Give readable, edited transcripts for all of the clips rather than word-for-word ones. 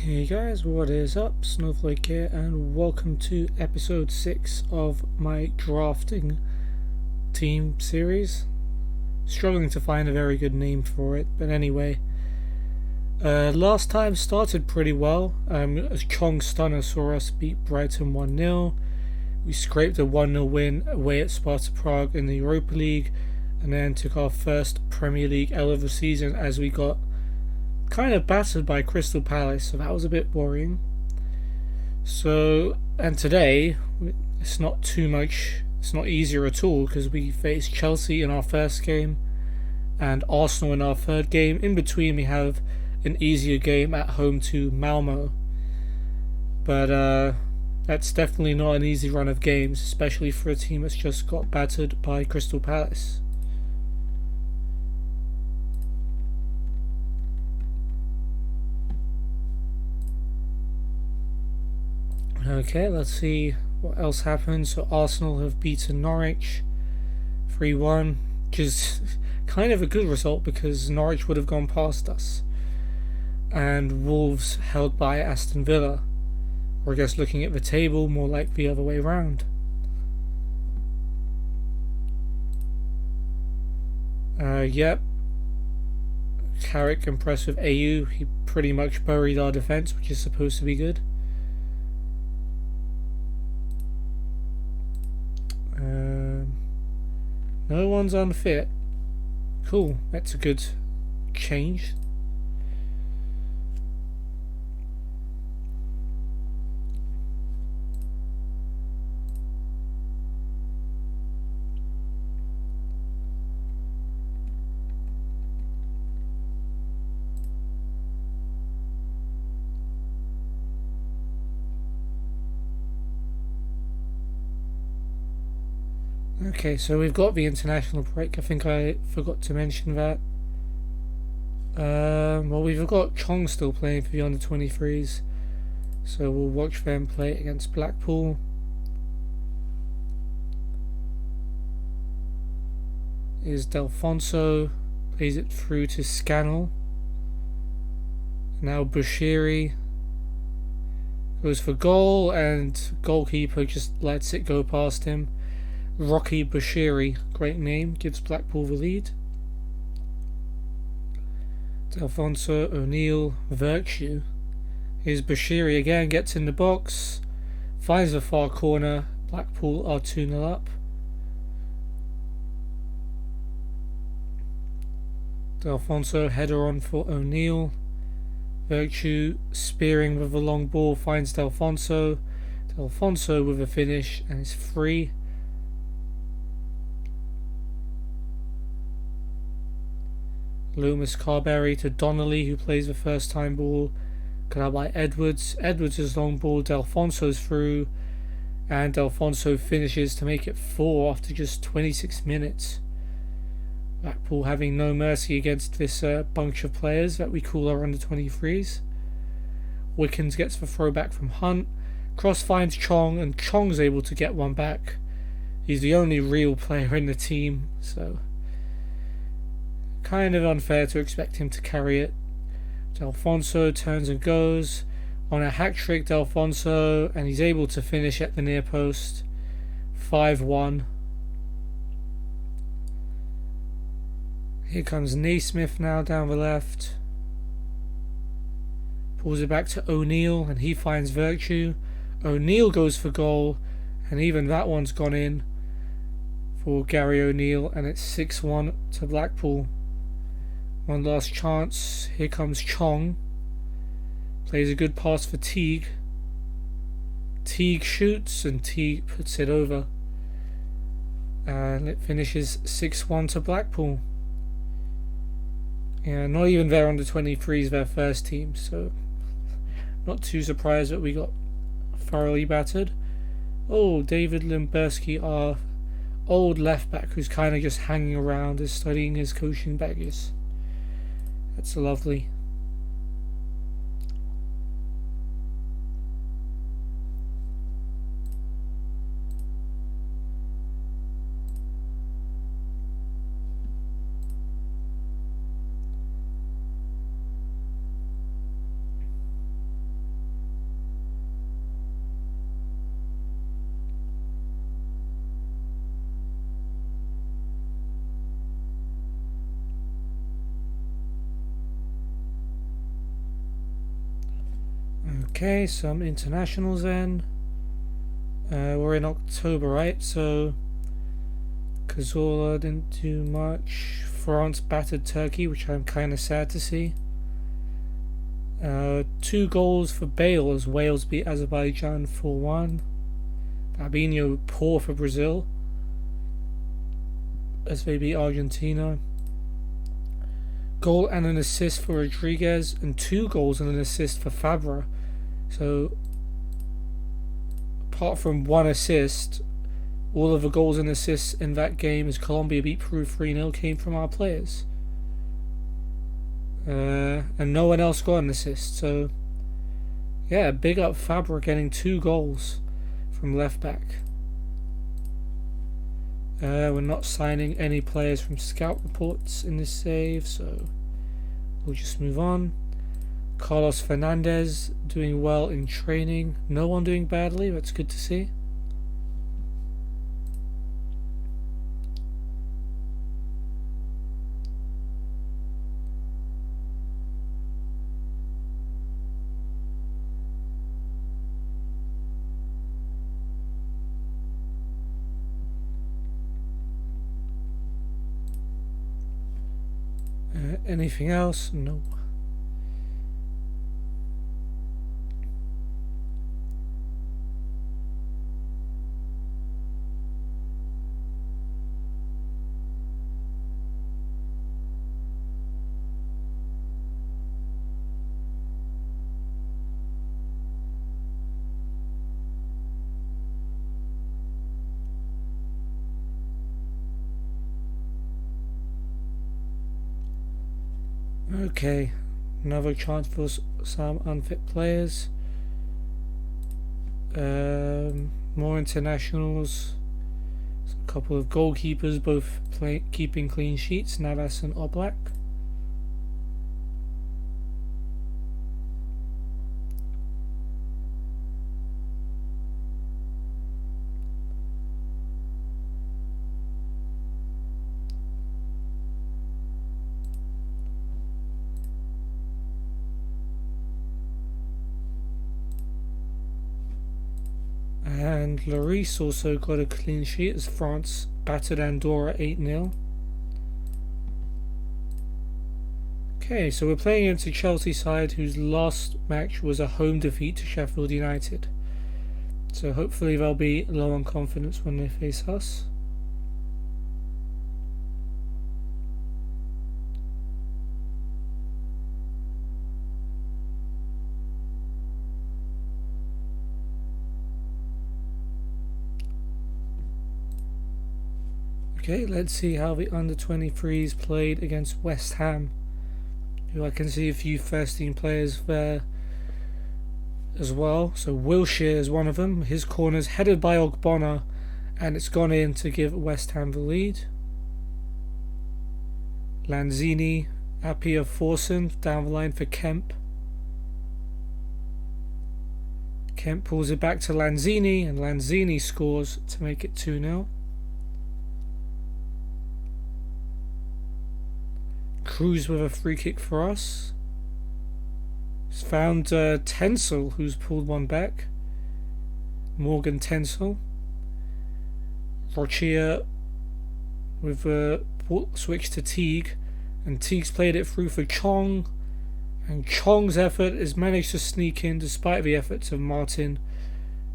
Hey guys, what is up? Snowflake here, and welcome to episode 6 of my drafting team series. Struggling to find a very good name for it, but anyway. Last time started pretty well. Chong Stunner saw us beat Brighton 1-0. We scraped a 1-0 win away at Sparta Prague in the Europa League, and then took our first Premier League L of the season as we got kind of battered by Crystal Palace, so that was a bit worrying. And today, it's not easier at all, because we face Chelsea in our first game and Arsenal in our third game. In between, we have an easier game at home to Malmo. But that's definitely not an easy run of games, especially for a team that's just got battered by Crystal Palace. Okay, let's see what else happened. So Arsenal have beaten Norwich 3-1, which is kind of a good result because Norwich would have gone past us. And Wolves held by Aston Villa. Or I guess looking at the table, more like the other way round. Yep. Carrick impressed with AU. He pretty much buried our defence, which is supposed to be good. No one's unfit. Cool, that's a good change. Okay, so we've got the international break. I think I forgot to mention that. Well, we've got Chong still playing for the under-23s, so we'll watch them play against Blackpool. Is Delfonso, plays it through to Scannell. Now Bushiri goes for goal, and goalkeeper just lets it go past him. Rocky Bushiri, great name, gives Blackpool the lead. Delfonso, O'Neill, Virtue. Here's Bushiri again, gets in the box, finds the far corner. Blackpool are 2-0 up. Delfonso, header on for O'Neill. Virtue spearing with a long ball, finds Delfonso. Delfonso with a finish, and it's free. Loomis Carberry to Donnelly, who plays the first time ball. Cut out by Edwards. Edwards' long ball, Delfonso's through, and Delfonso finishes to make it 4 after just 26 minutes. Blackpool having no mercy against this bunch of players that we call our under-23s. Wickens gets the throwback from Hunt. Cross finds Chong, and Chong's able to get one back. He's the only real player in the team, so kind of unfair to expect him to carry it. Delfonso turns and goes on a hat-trick, Delfonso, and he's able to finish at the near post. 5-1. Here comes Naismith now down the left. Pulls it back to O'Neill, and he finds Virtue. O'Neill goes for goal, and even that one's gone in for Gary O'Neill, and it's 6-1 to Blackpool. One last chance. Here comes Chong. Plays a good pass for Teague. Teague shoots, and Teague puts it over. And it finishes 6-1 to Blackpool. Yeah, not even their under-23s, their first team, so not too surprised that we got thoroughly battered. Oh, David Limberski, our old left-back, who's kind of just hanging around, is studying his coaching baggage. That's lovely. Okay, some internationals then. We're in October, right? So Cazorla didn't do much. France battered Turkey, which I'm kind of sad to see. 2 goals for Bale as Wales beat Azerbaijan 4-1. Fabinho poor for Brazil as they beat Argentina. Goal and an assist for Rodriguez, and 2 goals and an assist for Fabra. So apart from 1 assist, all of the goals and assists in that game as Colombia beat Peru 3-0 came from our players. And no one else got an assist. So yeah, big up Fabra getting 2 goals from left back. We're not signing any players from scout reports in this save, so we'll just move on. Carlos Fernandez doing well in training. No one doing badly, that's good to see. Anything else? No. Okay, another chance for some unfit players. More internationals. A couple of goalkeepers, both keeping clean sheets, Navas and Oblak. And Lloris also got a clean sheet as France battered Andorra 8-0. Okay, so we're playing against a Chelsea side whose last match was a home defeat to Sheffield United. So hopefully they'll be low on confidence when they face us. Okay, let's see how the under-23s played against West Ham, who I can see a few first-team players there as well. So Wilshere is one of them. His corner's headed by Ogbonna, and it's gone in to give West Ham the lead. Lanzini, Appiah Forson down the line for Kemp. Kemp pulls it back to Lanzini, and Lanzini scores to make it 2-0. Cruz with a free kick for us. It's found Tencel, who's pulled one back. Morgan Tencel. Rochia with a switch to Teague, and Teague's played it through for Chong, and Chong's effort has managed to sneak in despite the efforts of Martin,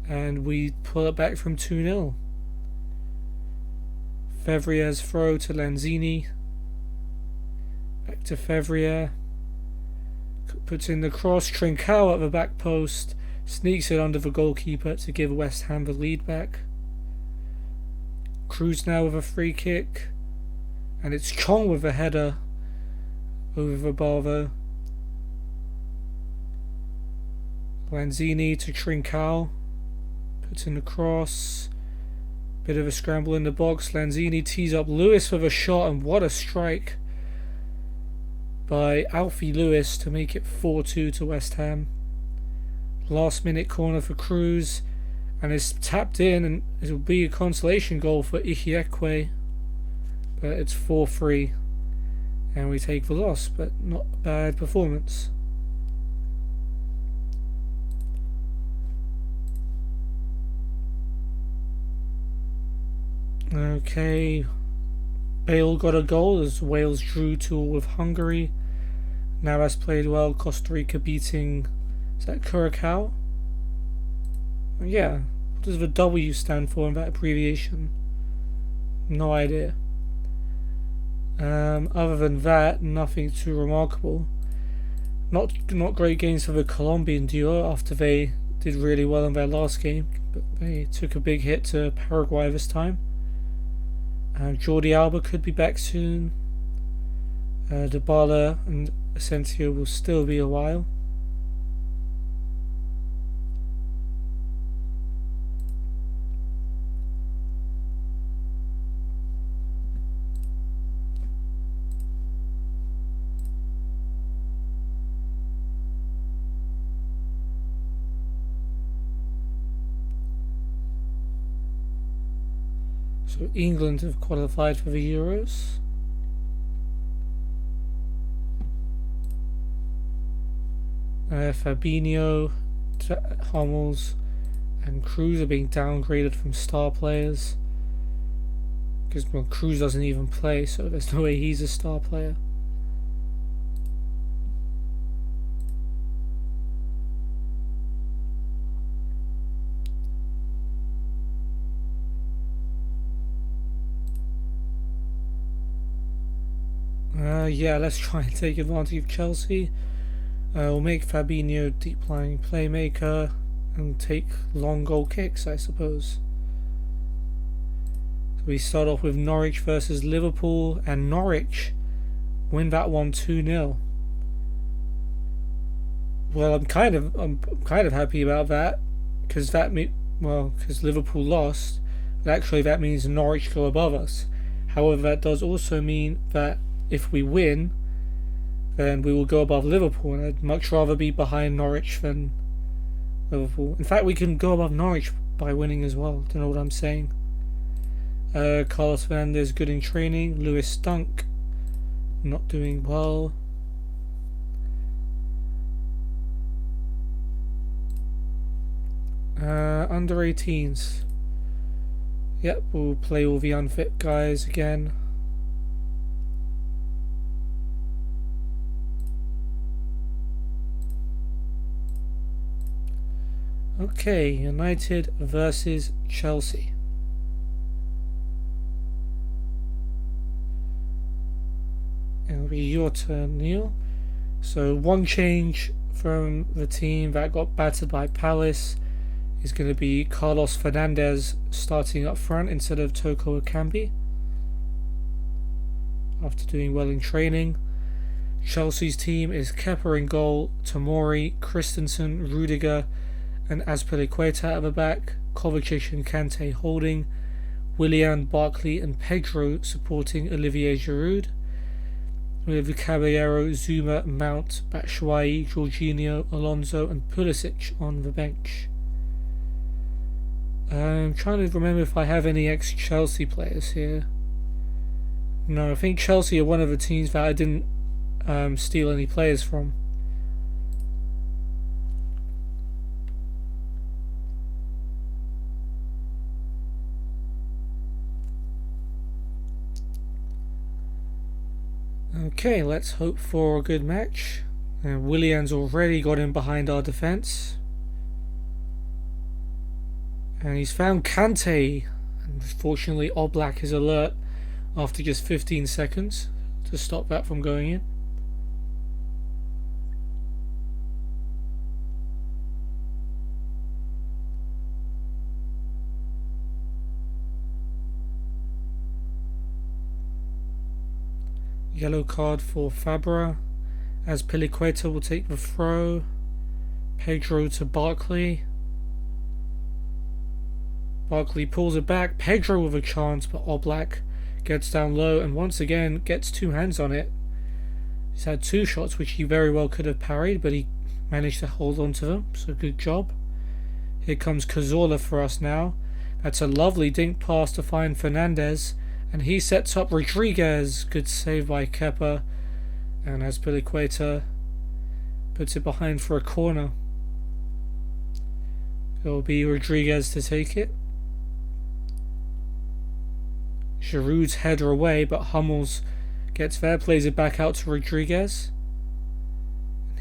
and we pull it back from 2-0. Fevrier's throw to Lanzini. Back to Fevrier. Puts in the cross. Trincao at the back post. Sneaks it under the goalkeeper to give West Ham the lead back. Cruz now with a free kick. And it's Chong with a header over the bar though. Lanzini to Trincao. Puts in the cross. Bit of a scramble in the box. Lanzini tees up Lewis with a shot, and what a strike by Alfie Lewis to make it 4-2 to West Ham. Last minute corner for Cruz, and it's tapped in, and it will be a consolation goal for Ihiekwe, but it's 4-3 and we take the loss, but not a bad performance. Okay, Bale got a goal as Wales drew 2-2 with Hungary. Navas played well. Costa Rica beating, is that Curacao? Yeah. What does the W stand for in that abbreviation? No idea. Other than that, nothing too remarkable. Not great games for the Colombian duo after they did really well in their last game, but they took a big hit to Paraguay this time. Jordi Alba could be back soon. Dybala and Asensio will still be a while. So England have qualified for the Euros. Fabinho, Hummels and Cruz are being downgraded from star players because Cruz doesn't even play, so there's no way he's a star player. Yeah, let's try and take advantage of Chelsea. We'll make Fabinho deep lying playmaker and take long goal kicks, I suppose. So we start off with Norwich versus Liverpool, and Norwich win that one 2-0. Well, I'm kind of happy about that because because Liverpool lost, but actually that means Norwich go above us. However, that does also mean that if we win, then we will go above Liverpool, and I'd much rather be behind Norwich than Liverpool. In fact, we can go above Norwich by winning as well. Don't know what I'm saying. Carlos Fernandes good in training. Lewis Dunk not doing well. Under 18s. Yep, we'll play all the unfit guys again. Okay, United versus Chelsea. It'll be your turn, Neil. So one change from the team that got battered by Palace is going to be Carlos Fernandes starting up front instead of Toko Ekambi after doing well in training. Chelsea's team is Kepa in goal, Tomori, Christensen, Rudiger and Azpilicueta at the back, Kovacic and Kante holding, Willian, Barkley and Pedro supporting Olivier Giroud, with Caballero, Zuma, Mount, Batshuayi, Jorginho, Alonso and Pulisic on the bench. I'm trying to remember if I have any ex-Chelsea players here. No, I think Chelsea are one of the teams that I didn't steal any players from. Okay, let's hope for a good match. Willian's already got in behind our defence. And he's found Kante. Unfortunately, Oblak is alert after just 15 seconds to stop that from going in. Yellow card for Fabra, as Piliqueta will take the throw. Pedro to Barkley. Barkley pulls it back. Pedro with a chance, but Oblak gets down low and once again gets two hands on it. He's had two shots which he very well could have parried, but he managed to hold on to them, so good job. Here comes Cazorla for us now. That's a lovely dink pass to find Fernandes, and he sets up Rodriguez. Good save by Kepa, and Azpilicueta puts it behind for a corner. It will be Rodriguez to take it. Giroud's header away, but Hummels gets there, plays it back out to Rodriguez.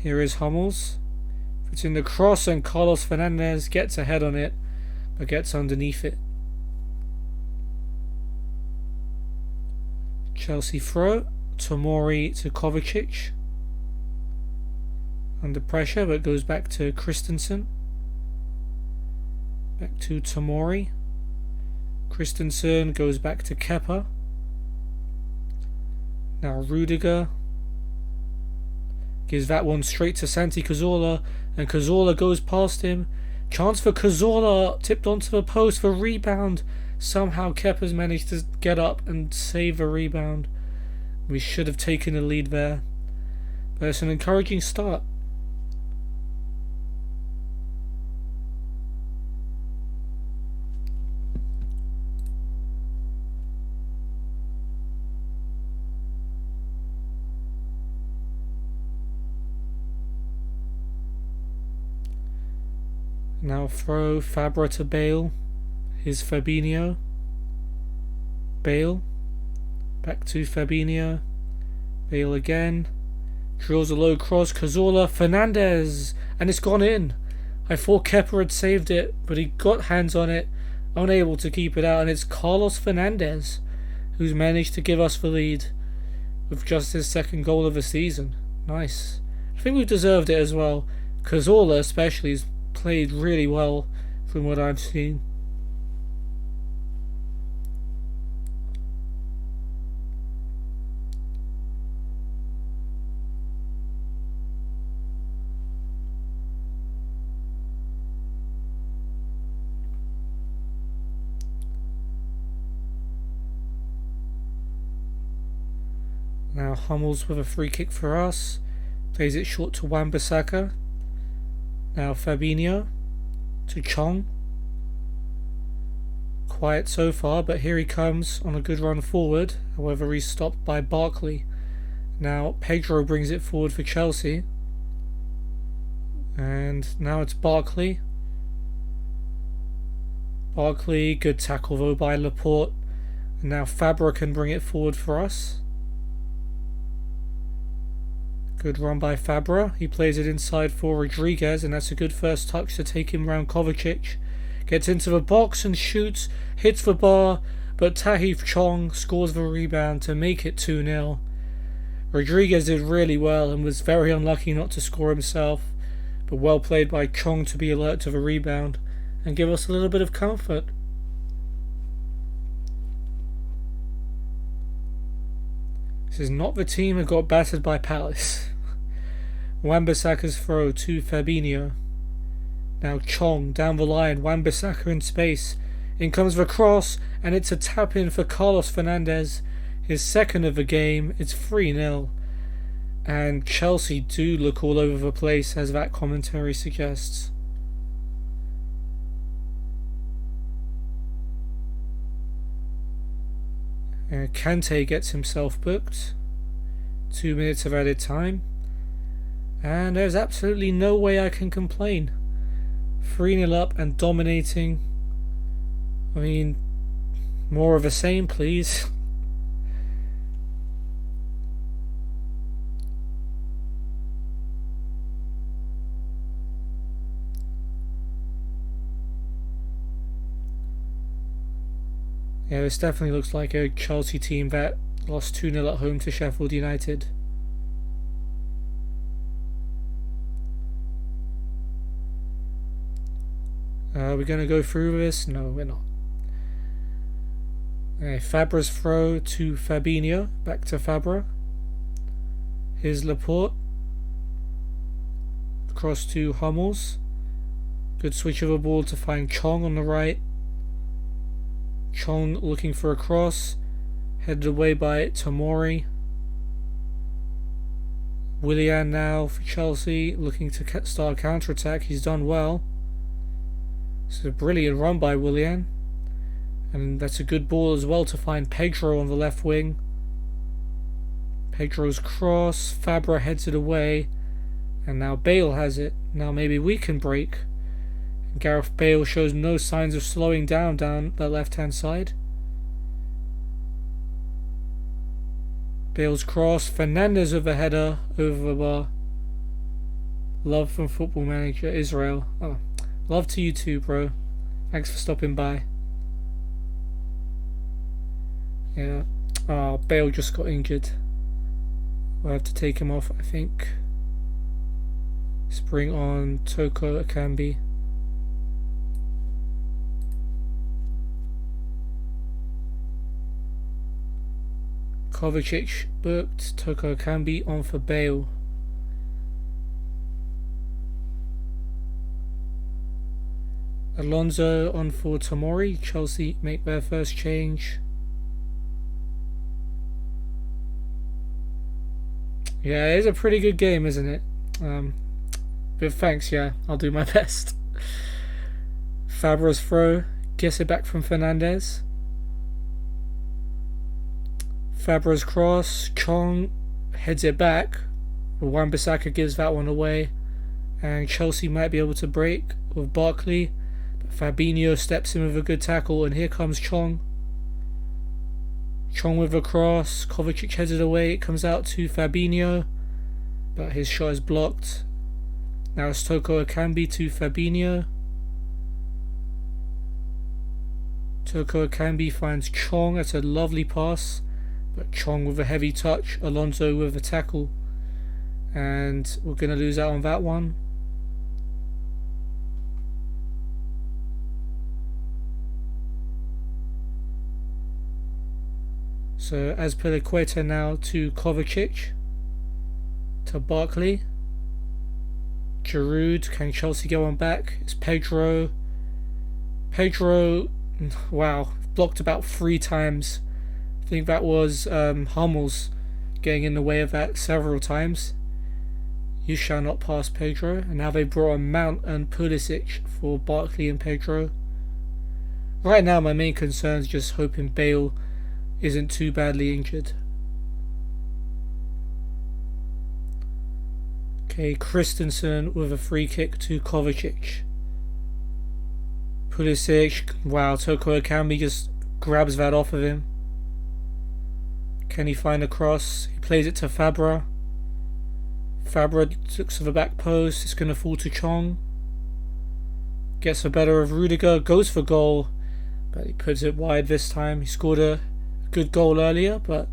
Here is Hummels. Puts in the cross and Carlos Fernandez gets a head on it, but gets underneath it. Chelsea throw. Tomori to Kovacic. Under pressure, but goes back to Christensen. Back to Tomori. Christensen goes back to Kepa. Now Rudiger gives that one straight to Santi Cazorla, and Cazorla goes past him. Chance for Cazorla, tipped onto the post for rebound. Somehow Kepa's managed to get up and save a rebound. We should have taken the lead there, but it's an encouraging start. Now throw Fabra to Bale. Here's Fabinho. Bale. Back to Fabinho. Bale again. Drills a low cross. Cazorla. Fernandez. And it's gone in. I thought Kepa had saved it, but he got hands on it. Unable to keep it out. And it's Carlos Fernandez who's managed to give us the lead with just his second goal of the season. Nice. I think we've deserved it as well. Cazorla especially has played really well from what I've seen. Now Hummels with a free kick for us. Plays it short to Wan-Bissaka. Now Fabinho to Chong. Quiet so far, but here he comes on a good run forward. However, he's stopped by Barkley. Now Pedro brings it forward for Chelsea. And now it's Barkley. Barkley, good tackle though by Laporte. And now Fabra can bring it forward for us. Good run by Fabra. He plays it inside for Rodriguez, and that's a good first touch to take him round Kovacic. Gets into the box and shoots, hits the bar, but Tahith Chong scores the rebound to make it 2-0. Rodriguez did really well and was very unlucky not to score himself, but well played by Chong to be alert to the rebound and give us a little bit of comfort. This is not the team that got battered by Palace. Wan-Bissaka's throw to Fabinho. Now Chong down the line, Wan-Bissaka in space. In comes the cross, and it's a tap in for Carlos Fernandez. His second of the game. It's 3-0. And Chelsea do look all over the place, as that commentary suggests. Kante gets himself booked. 2 minutes of added time. And there's absolutely no way I can complain. 3-0 up and dominating. I mean, more of the same, please. Yeah, this definitely looks like a Chelsea team that lost 2-0 at home to Sheffield United. Are we going to go through this? No, we're not. Okay, Fabra's throw to Fabinho. Back to Fabra. Here's Laporte. Cross to Hummels. Good switch of a ball to find Chong on the right. Chong looking for a cross, headed away by Tomori. Willian now for Chelsea, looking to start a counter-attack. He's done well. It's a brilliant run by Willian, and that's a good ball as well to find Pedro on the left wing. Pedro's cross, Fabra heads it away, and now Bale has it. Now maybe we can break. Gareth Bale shows no signs of slowing down the left-hand side. Bale's cross. Fernandez with a header over the bar. Love from Football Manager Israel. Oh, love to you too, bro. Thanks for stopping by. Yeah. Oh, Bale just got injured. We'll have to take him off, I think. Let's bring on Toko Akambi. Kovacic booked. Toko Akambi on for Bale. Alonso on for Tomori. Chelsea make their first change. Yeah, it is a pretty good game, isn't it? But thanks, yeah, I'll do my best. Fabra's throw. Gets it back from Fernandez. Fabra's cross. Chong heads it back. Wan-Bissaka gives that one away. And Chelsea might be able to break with Barkley. But Fabinho steps in with a good tackle. And here comes Chong. Chong with a cross. Kovacic heads it away. It comes out to Fabinho. But his shot is blocked. Now it's Toko Akambi to Fabinho. Toko Akambi finds Chong. That's a lovely pass. But Chong with a heavy touch. Alonso with a tackle. And we're going to lose out on that one. So Azpilicueta now to Kovacic. To Barkley. Giroud. Can Chelsea go on back? It's Pedro. Pedro, wow, blocked about 3 times. I think that was Hummels getting in the way of that several times. You shall not pass Pedro. And now they brought on Mount and Pulisic for Barkley and Pedro. Right now my main concern is just hoping Bale isn't too badly injured. Okay, Christensen with a free kick to Kovacic. Pulisic, wow, Toko Akambi just grabs that off of him. Can he find a cross? He plays it to Fabra. Fabra looks to the back post. It's going to fall to Chong. Gets the better of Rudiger. Goes for goal. But he puts it wide this time. He scored a good goal earlier, but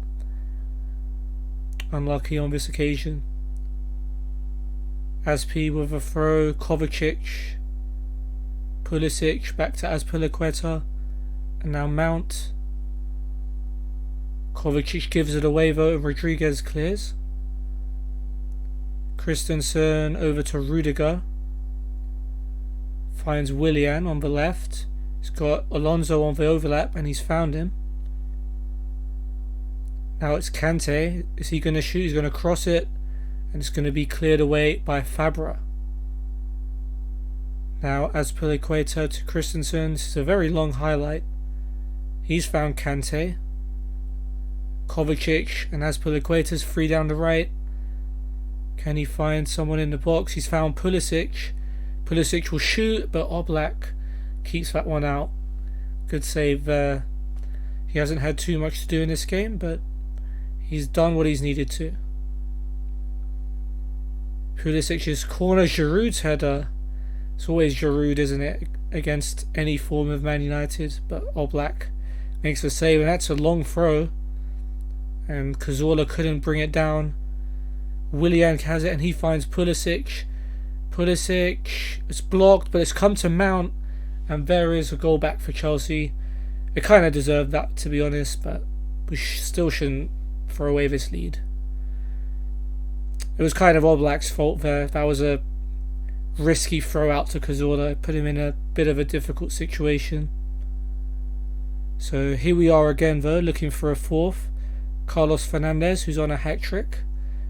unlucky on this occasion. Aspi with a throw. Kovacic. Pulisic back to Azpilicueta. And now Mount. Kovacic gives it away though. Rodriguez clears. Christensen over to Rudiger. Finds Willian on the left. He's got Alonso on the overlap and he's found him. Now it's Kante. Is he going to shoot? He's going to cross it. And it's going to be cleared away by Fabra. Now Azpilicueta to Christensen. This is a very long highlight. He's found Kante. Kovacic and Azpilicueta's free down the right. Can he find someone in the box? He's found Pulisic. Pulisic will shoot, but Oblak keeps that one out. Good save there. He hasn't had too much to do in this game, but he's done what he's needed to. Pulisic's corner, Giroud's header. It's always Giroud, isn't it, against any form of Man United, but Oblak makes the save, and that's a long throw. And Cazorla couldn't bring it down. Willian has it and he finds Pulisic. Pulisic, it's blocked, but it's come to Mount, and there is a goal back for Chelsea. It kind of deserved that, to be honest, but we still shouldn't throw away this lead. It was kind of Oblak's fault there. That was a risky throw out to Cazorla. Put him in a bit of a difficult situation. So here we are again though, looking for a fourth. Carlos Fernandez, who's on a hat-trick,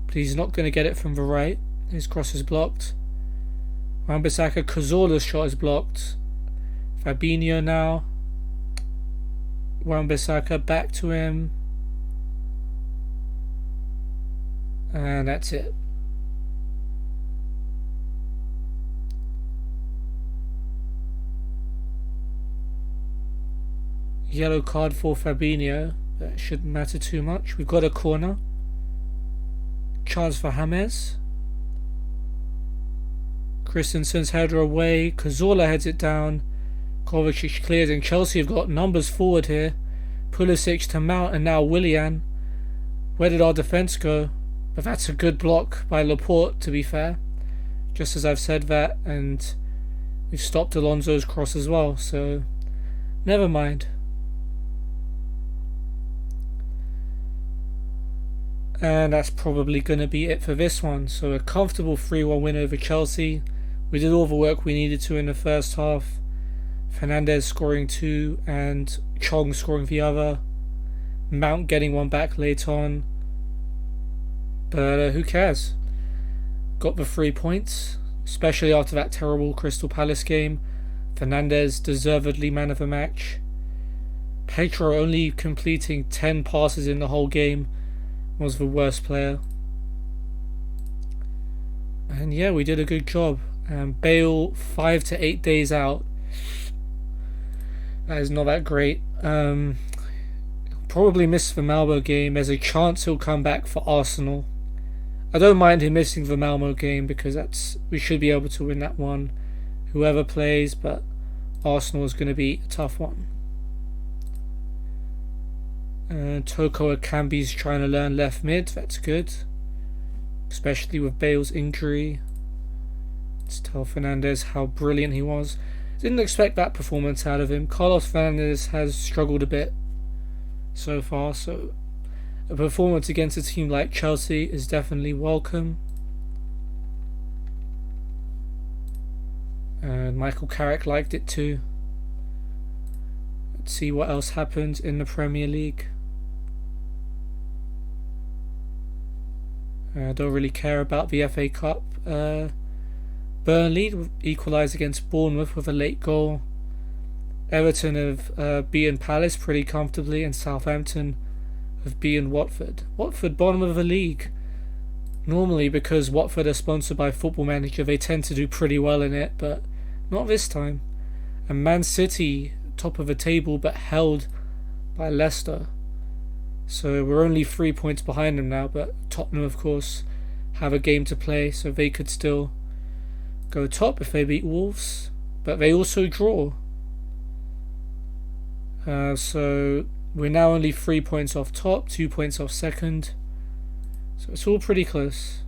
but he's not going to get it from the right. His cross is blocked. Wan-Bissaka, Cazorla's shot is blocked. Fabinho now. Wan-Bissaka back to him. And that's it. Yellow card for Fabinho. That shouldn't matter too much. We've got a corner. chance for James. Christensen's header away. Cazorla heads it down. Kovacic clears, and Chelsea have got numbers forward here. Pulisic to Mount, and now Willian. Where did our defence go? But that's a good block by Laporte, to be fair. Just as I've said that, and we've stopped Alonso's cross as well, so never mind. And that's probably going to be it for this one. So a comfortable 3-1 win over Chelsea. We did all the work we needed to in the first half. Fernandes scoring 2 and Chong scoring the other. Mount getting one back late on. But who cares? Got the 3 points, especially after that terrible Crystal Palace game. Fernandes deservedly man of the match. Pedro only completing 10 passes in the whole game was the worst player. And yeah, we did a good job. Bale 5 to 8 days out. That is not that great. Probably missed the Malmo game. There's a chance he'll come back for Arsenal. I don't mind him missing the Malmo game because we should be able to win that one, whoever plays, but Arsenal is going to be a tough one. Toko Akambi's trying to learn left mid. That's good, especially with Bale's injury. Let's tell Fernandes how brilliant he was. Didn't expect that performance out of him. Carlos Fernandes has struggled a bit so far, so a performance against a team like Chelsea is definitely welcome. And Michael Carrick liked it too. Let's see what else happens in the Premier League. I don't really care about the FA Cup. Burnley equalised against Bournemouth with a late goal. Everton have beaten Palace pretty comfortably, and Southampton have beaten Watford. Watford bottom of the league. Normally, because Watford are sponsored by Football Manager, they tend to do pretty well in it, but not this time. And Man City, top of the table, but held by Leicester. So we're only 3 points behind them now, but Tottenham, of course, have a game to play, so they could still go top if they beat Wolves. But they also draw. So we're now only 3 points off top, 2 points off second. So it's all pretty close.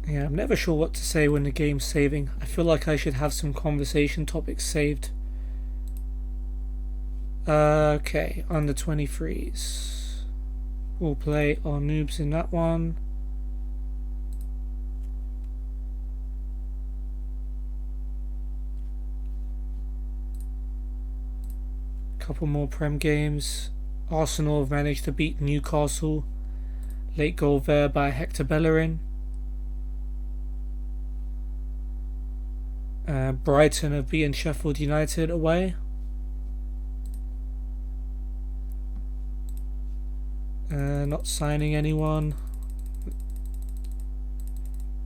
Yeah, I'm never sure what to say when the game's saving. I feel like I should have some conversation topics saved. Okay, under 23s. We'll play our noobs in that one. Couple more Prem games. Arsenal have managed to beat Newcastle. Late goal there by Hector Bellerin. Brighton have beaten Sheffield United away. Not signing anyone.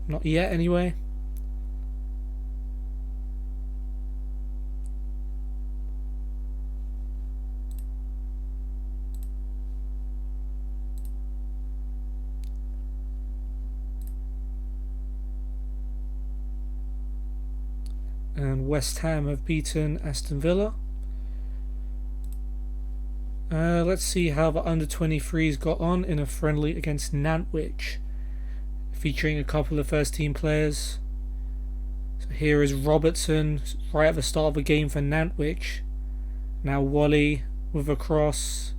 Not yet, anyway. And West Ham have beaten Aston Villa. Let's see how the under-23s got on in a friendly against Nantwich, featuring a couple of first-team players. So here is Robertson right at the start of the game for Nantwich. Now Wally with a cross.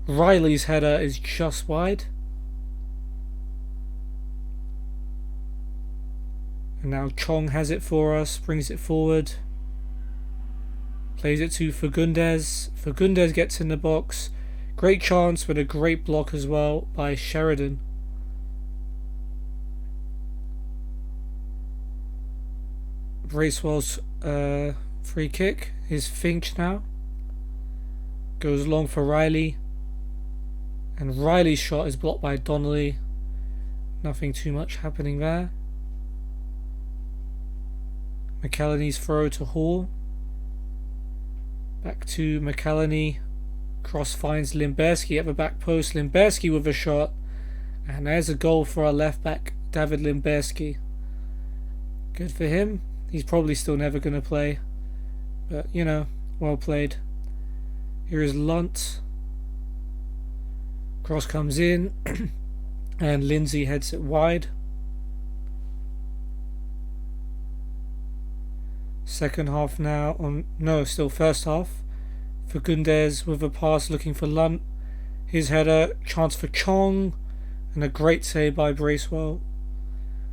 Riley's header is just wide. And now Chong has it for us, brings it forward. Plays it to Fagundes. Fagundes gets in the box. Great chance with a great block as well by Sheridan. Bracewell's free kick is Finch now. Goes long for Riley. And Riley's shot is blocked by Donnelly. Nothing too much happening there. McElhenney's throw to Hall. Back to McElhenney. Cross finds Limberski at the back post. Limberski with a shot. And there's a goal for our left back, David Limberski. Good for him. He's probably still never going to play. But, you know, well played. Here is Lunt. Cross comes in. And Lindsay heads it wide. Second half now on... No, still first half. Fagundes with a pass looking for Lunt. His header, chance for Chong. And a great save by Bracewell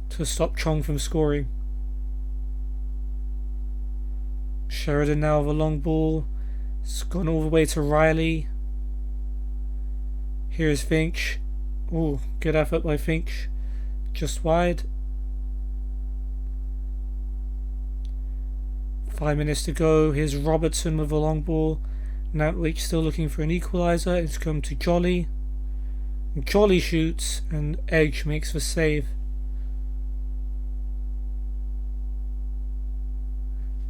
to stop Chong from scoring. Sheridan now with a long ball. It's gone all the way to Riley. Here's Finch. Ooh, good effort by Finch. Just wide. 5 minutes to go. Here's Robertson with a long ball. Nantwich still looking for an equaliser. It's come to Jolly. Jolly shoots and Edge makes the save.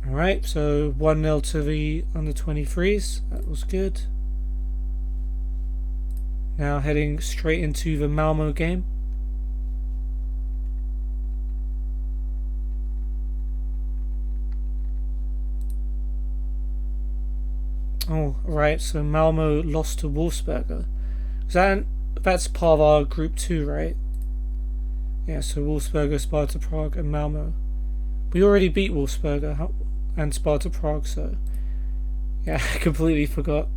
Alright, so 1-0 to the under-23s. That was good. Now heading straight into the Malmo game. Oh, right, so Malmo lost to Wolfsberger. That's part of our group 2, right? Yeah, so Wolfsberger, Sparta Prague and Malmo. We already beat Wolfsberger and Sparta Prague, so... Yeah, I completely forgot.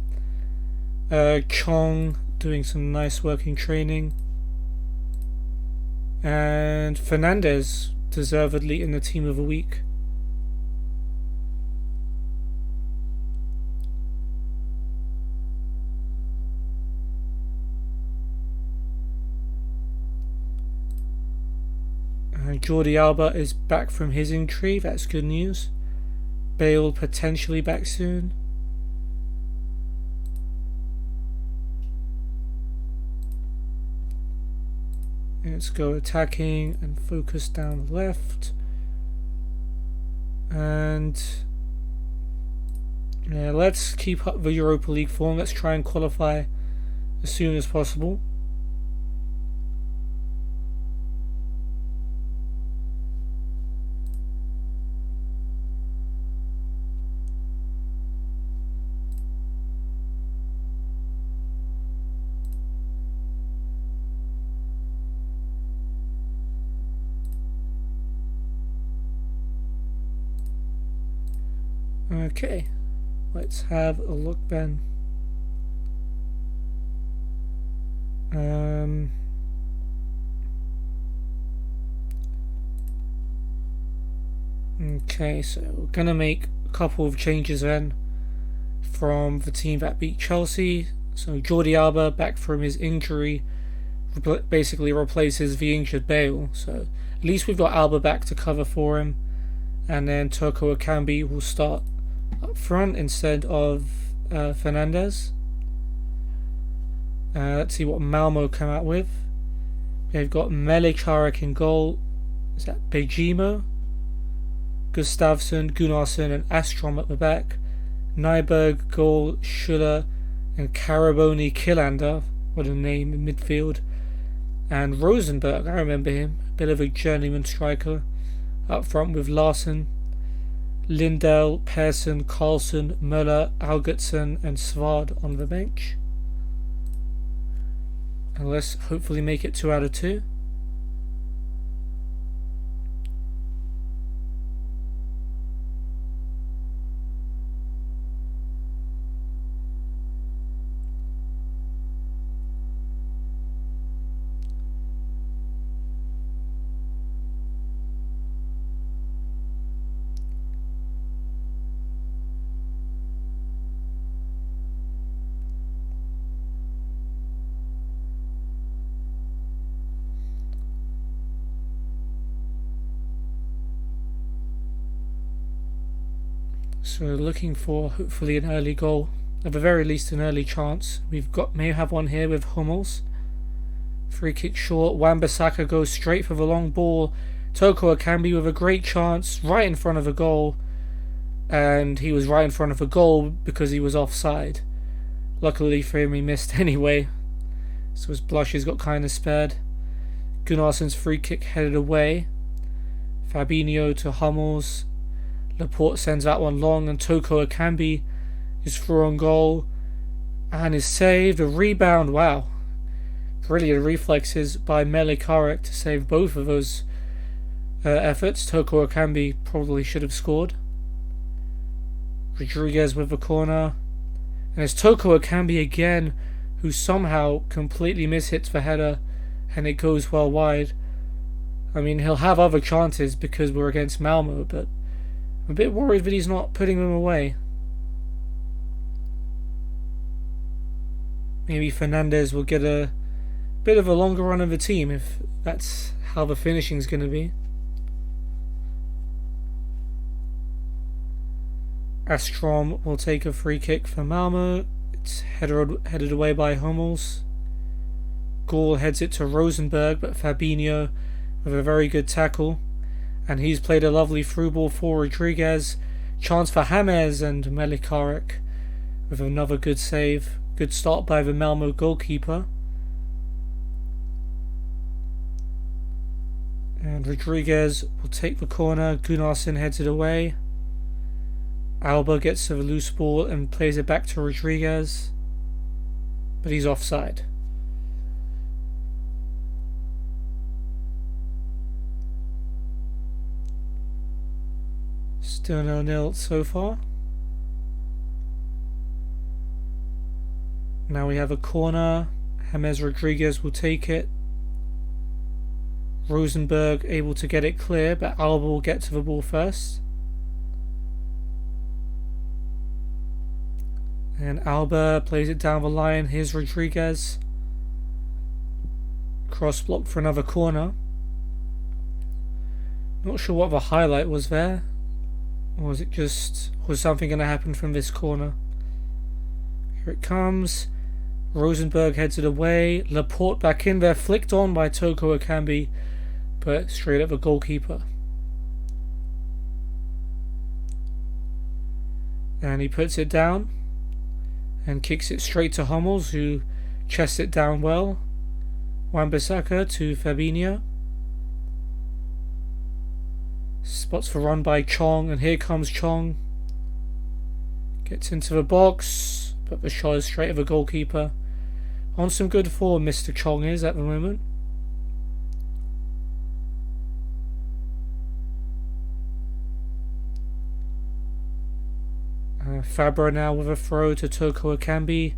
Chong doing some nice working training. And Fernandez deservedly in the team of the week. Jordi Alba is back from his injury. That's good news. Bale potentially back soon. Let's go attacking and focus down the left. And yeah, let's keep up the Europa League form. Let's try and qualify as soon as possible. Okay, let's have a look then. Okay, so we're gonna make a couple of changes then from the team that beat Chelsea. So Jordi Alba back from his injury basically replaces the injured Bale. So at least we've got Alba back to cover for him, and then Turco Akambi will start up front instead of Fernandez. Let's see what Malmo come out with. They've got Mele Charek in goal. Is that Bejimo? Gustafsson, Gunnarsson and Astrom at the back. Nyberg, goal, Schuller and Caraboni Killander. What a name in midfield. And Rosenberg, I remember him. A bit of a journeyman striker. Up front with Larsen, Lindell, Persson, Carlson, Möller, Algertsen and Svard on the bench. And let's hopefully make it 2 out of 2. So looking for hopefully an early goal at the very least an early chance. May have one here with Hummels. Free kick short. Wan-Bissaka goes straight for the long ball. Toko Ekambi with a great chance right in front of the goal, and he was right in front of the goal because he was offside. Luckily for him, he missed anyway, so his blushes got kind of spared. Gunnarsson's free kick headed away. Fabinho to Hummels. Laporte sends that one long, and Toko Ekambi is through on goal and is saved. A rebound, wow. Brilliant reflexes by Melikarek to save both of those efforts. Toko Ekambi probably should have scored. Rodriguez with the corner. And it's Toko Ekambi again who somehow completely mishits the header and it goes well wide. I mean, he'll have other chances because we're against Malmo, but I'm a bit worried that he's not putting them away. Maybe Fernandez will get a bit of a longer run of the team if that's how the finishing's going to be. Astrom will take a free kick for Malmo. It's headed away by Hummels. Gaul heads it to Rosenberg, but Fabinho with a very good tackle. And he's played a lovely through ball for Rodriguez. Chance for James, and Melikarek with another good save. Good start by the Malmo goalkeeper. And Rodriguez will take the corner. Gunnarsson heads it away. Alba gets to the loose ball and plays it back to Rodriguez, but he's offside. Still 0-0 so far. Now we have a corner. James Rodriguez will take it. Rosenberg able to get it clear, but Alba will get to the ball first. And Alba plays it down the line. Here's Rodriguez. Cross block for another corner. Not sure what the highlight was there. Or was it just... was something going to happen from this corner? Here it comes. Rosenberg heads it away. Laporte back in there. Flicked on by Toko Ekambi, but straight at the goalkeeper. And he puts it down. And kicks it straight to Hummels, who chests it down well. Wan-Bissaka to Fabinho. Spots the run by Chong, and here comes Chong. Gets into the box, but the shot is straight at the goalkeeper. On some good form, Mr. Chong is at the moment. Fabra now with a throw to Toko Ekambi.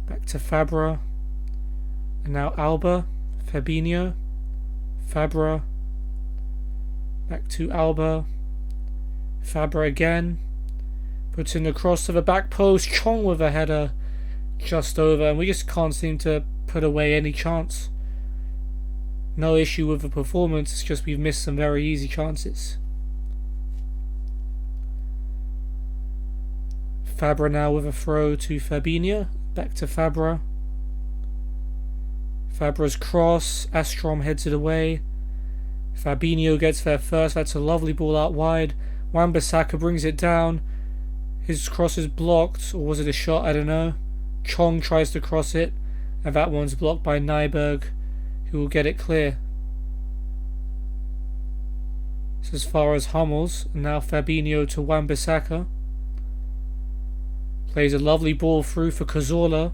Back to Fabra. And now Alba. Fabinho. Fabra. Back to Alba. Fabra again. Puts in the cross to the back post. Chong with a header. Just over. And we just can't seem to put away any chance. No issue with the performance. It's just we've missed some very easy chances. Fabra now with a throw to Fabinho. Back to Fabra. Fabra's cross. Astrom heads it away. Fabinho gets there first. That's a lovely ball out wide. Wan-Bissaka brings it down. His cross is blocked. Or was it a shot? I don't know. Chong tries to cross it. And that one's blocked by Nyberg, who will get it clear. It's as far as Hummels. And now Fabinho to Wan-Bissaka. Plays a lovely ball through for Cazorla.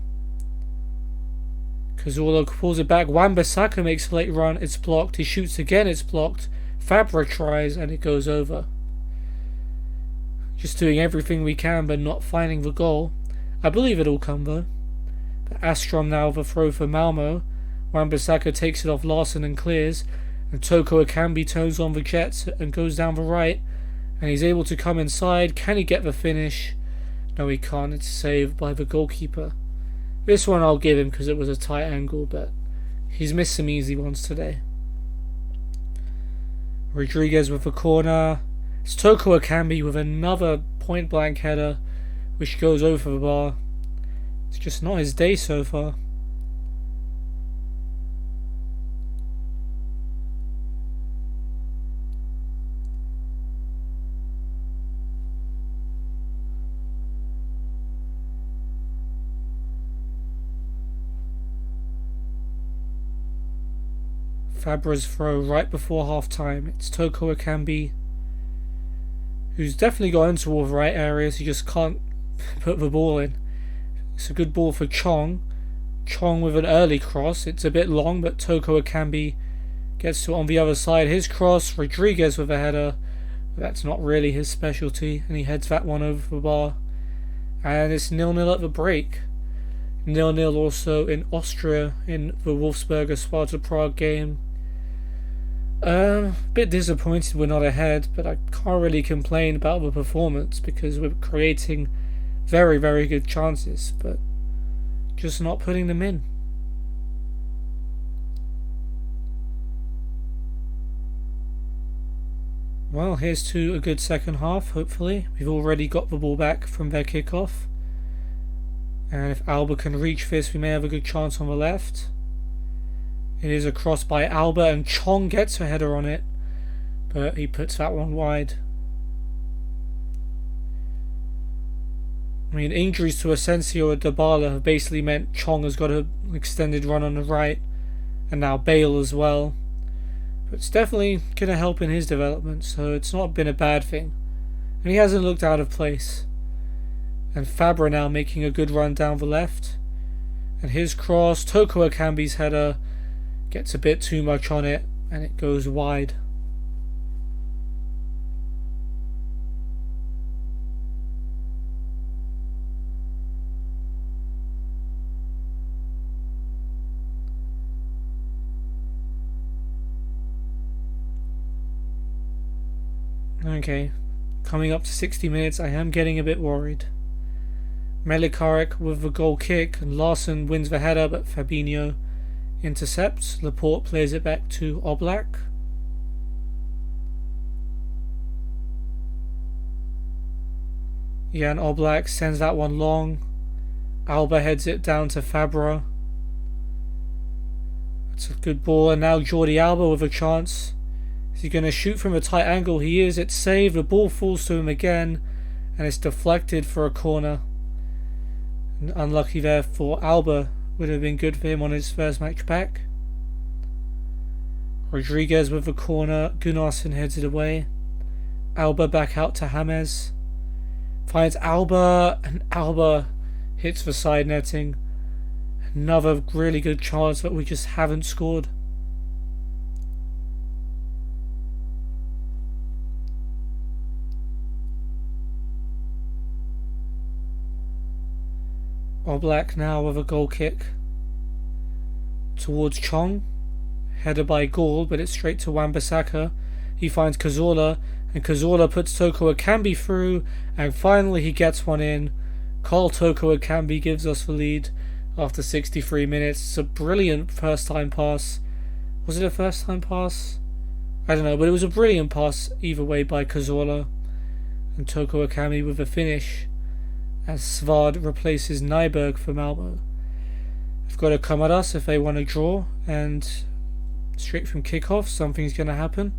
Cazorla pulls it back. Wan-Bissaka makes a late run. It's blocked. He shoots again. It's blocked. Fabra tries and it goes over. Just doing everything we can but not finding the goal. I believe it'll come though. But Astrom now with a throw for Malmo. Wan-Bissaka takes it off Larsson and clears. And Toko Ekambi turns on the jets and goes down the right. And he's able to come inside. Can he get the finish? No, he can't. It's saved by the goalkeeper. This one I'll give him because it was a tight angle, but he's missed some easy ones today. Rodriguez with the corner. It's Toko Ekambi with another point-blank header, which goes over the bar. It's just not his day so far. Fabra's throw right before half time. It's Toko Akambi, who's definitely got into all the right areas. He just can't put the ball in. It's a good ball for Chong. Chong with an early cross. It's a bit long, but Toko Akambi gets to it on the other side. His cross, Rodriguez with a header. That's not really his specialty, and he heads that one over the bar. And it's 0-0 at the break. 0-0 also in Austria in the Wolfsberger Sparta Prague game. Bit disappointed we're not ahead, but I can't really complain about the performance because we're creating very, very good chances, but just not putting them in. Well, here's to a good second half, hopefully. We've already got the ball back from their kickoff. And if Alba can reach this, we may have a good chance on the left. It is a cross by Alba, and Chong gets a header on it, but he puts that one wide. I mean, injuries to Asensio and Dybala have basically meant Chong has got an extended run on the right, and now Bale as well. But it's definitely going to help in his development, so it's not been a bad thing. And he hasn't looked out of place. And Fabra now making a good run down the left. And his cross, Toko Akambi's header, gets a bit too much on it, and it goes wide. Okay, coming up to 60 minutes, I am getting a bit worried. Melikarik with the goal kick, and Larson wins the header, but Fabinho intercepts. Laporte plays it back to Oblak. Jan Oblak sends that one long. Alba heads it down to Fabra. That's a good ball, and now Jordi Alba with a chance. Is he going to shoot from a tight angle? He is. It's saved. The ball falls to him again, and it's deflected for a corner. And unlucky there for Alba. Would have been good for him on his first match back. Rodriguez with the corner. Gunnarsson heads it away. Alba back out to James. Finds Alba, and Alba hits the side netting. Another really good chance, but we just haven't scored. Oblak now with a goal kick towards Chong. Header by Gaul, but it's straight to Wan-Bissaka. He finds Cazorla, and Cazorla puts Toko Akambi through, and finally he gets one in. Carl Toko Akambi gives us the lead after 63 minutes. It's a brilliant first time pass. Was it a first time pass? I don't know, but it was a brilliant pass either way by Cazorla. And Toko Akambi with a finish, as Svard replaces Nyberg for Malmo. They've got to come at us if they want to draw, and straight from kickoff something's going to happen.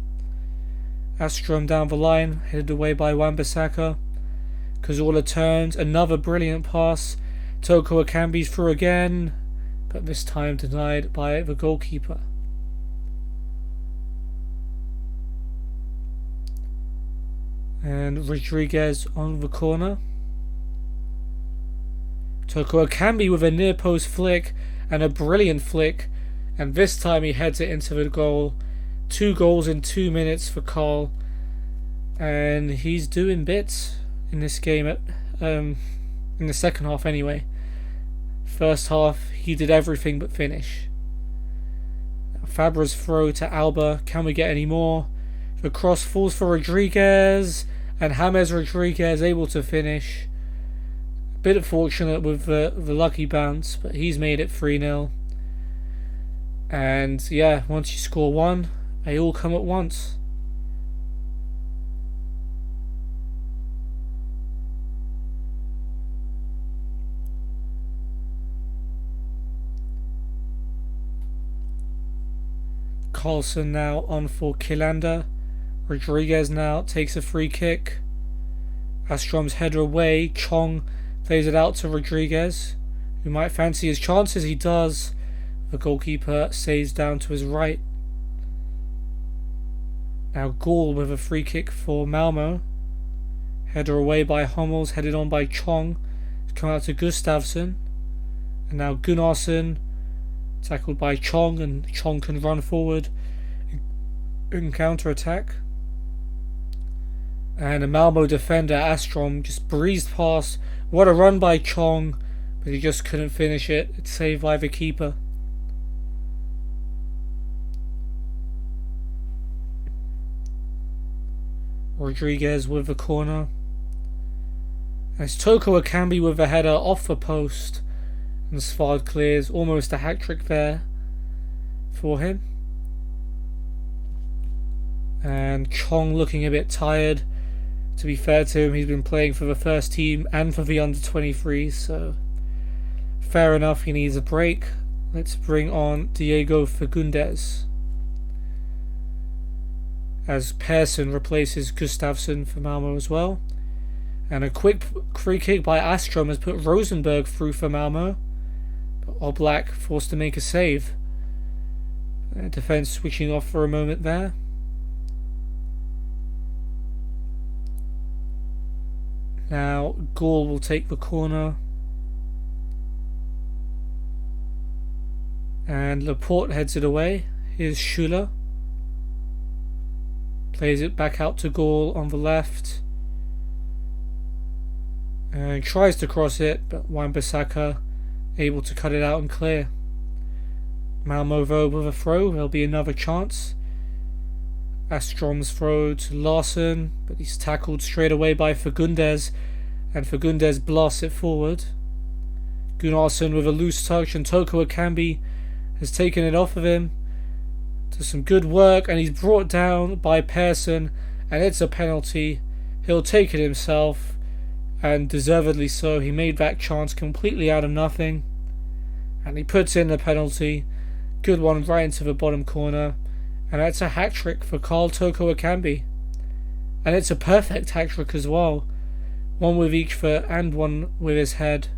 Astrom down the line, headed away by Wan-Bissaka. Cazorla turns, another brilliant pass. Toko Akambi's through again, but this time denied by the goalkeeper. And Rodriguez on the corner. Toko Akambi with a near post flick, and a brilliant flick, and this time he heads it into the goal. 2 goals in 2 minutes for Carl, and he's doing bits in this game in the second half anyway. First half he did everything but finish. Fabra's throw to Alba, can we get any more? The cross falls for Rodriguez, and James Rodriguez able to finish. Bit unfortunate with the lucky bounce, but he's made it 3-0. And yeah, once you score one, they all come at once. Carlson now on for Killander. Rodriguez now takes a free kick. Astrom's header away. Chong plays it out to Rodriguez, who might fancy his chances. He does. The goalkeeper saves down to his right. Now Gaul with a free kick for Malmo. Header away by Hummels, headed on by Chong. Come out to Gustafsson. And now Gunnarsson, tackled by Chong, and Chong can run forward in counter-attack. And a Malmo defender, Astrom, just breezed past. What a run by Chong, but he just couldn't finish it. It's saved by the keeper. Rodriguez with the corner. And it's Toko Akambi with the header off the post. And Svard clears. Almost a hat-trick there for him. And Chong looking a bit tired. To be fair to him, he's been playing for the first team and for the under-23s, so fair enough, he needs a break. Let's bring on Diego Fagundes as Persson replaces Gustafsson for Malmo as well. And a quick free kick by Astrom has put Rosenberg through for Malmo, but Oblak forced to make a save. Defence switching off for a moment there. Now Gaul will take the corner. And Laporte heads it away. Here's Schuler. Plays it back out to Gaul on the left. And tries to cross it, but Wan-Bissaka able to cut it out and clear. Malmo though with a throw. There'll be another chance. Astrom's throw to Larsson, but he's tackled straight away by Fagundes, and Fagundes blasts it forward. Gunnarsson with a loose touch, and Toko Akambi has taken it off of him. Does some good work, and he's brought down by Persson, and it's a penalty. He'll take it himself, and deservedly so. He made that chance completely out of nothing, and he puts in the penalty. Good one right into the bottom corner. And that's a hat-trick for Carl Toko Akambi. And it's a perfect hat-trick as well. One with each foot and one with his head.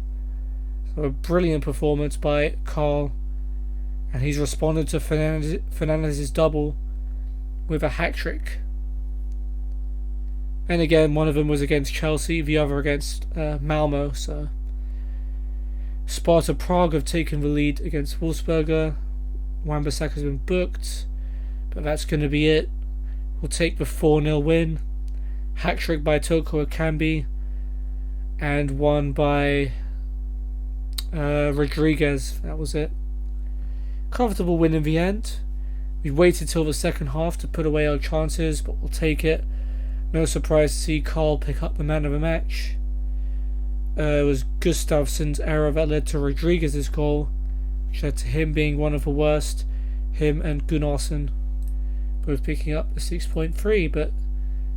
So a brilliant performance by Carl. And he's responded to Fernandez's double with a hat-trick. And again, one of them was against Chelsea, the other against Malmo. So Sparta Prague have taken the lead against Wolfsberger. Wan-Bissaka has been booked. But that's going to be it. We'll take the 4-0 win. Hat-trick by Toko Akambi. And one by Rodriguez. That was it. Comfortable win in the end. We waited till the second half to put away our chances, but we'll take it. No surprise to see Carl pick up the man of the match. It was Gustafsson's error that led to Rodriguez's goal, which led to him being one of the worst. Him and Gunnarsson both picking up the 6.3, but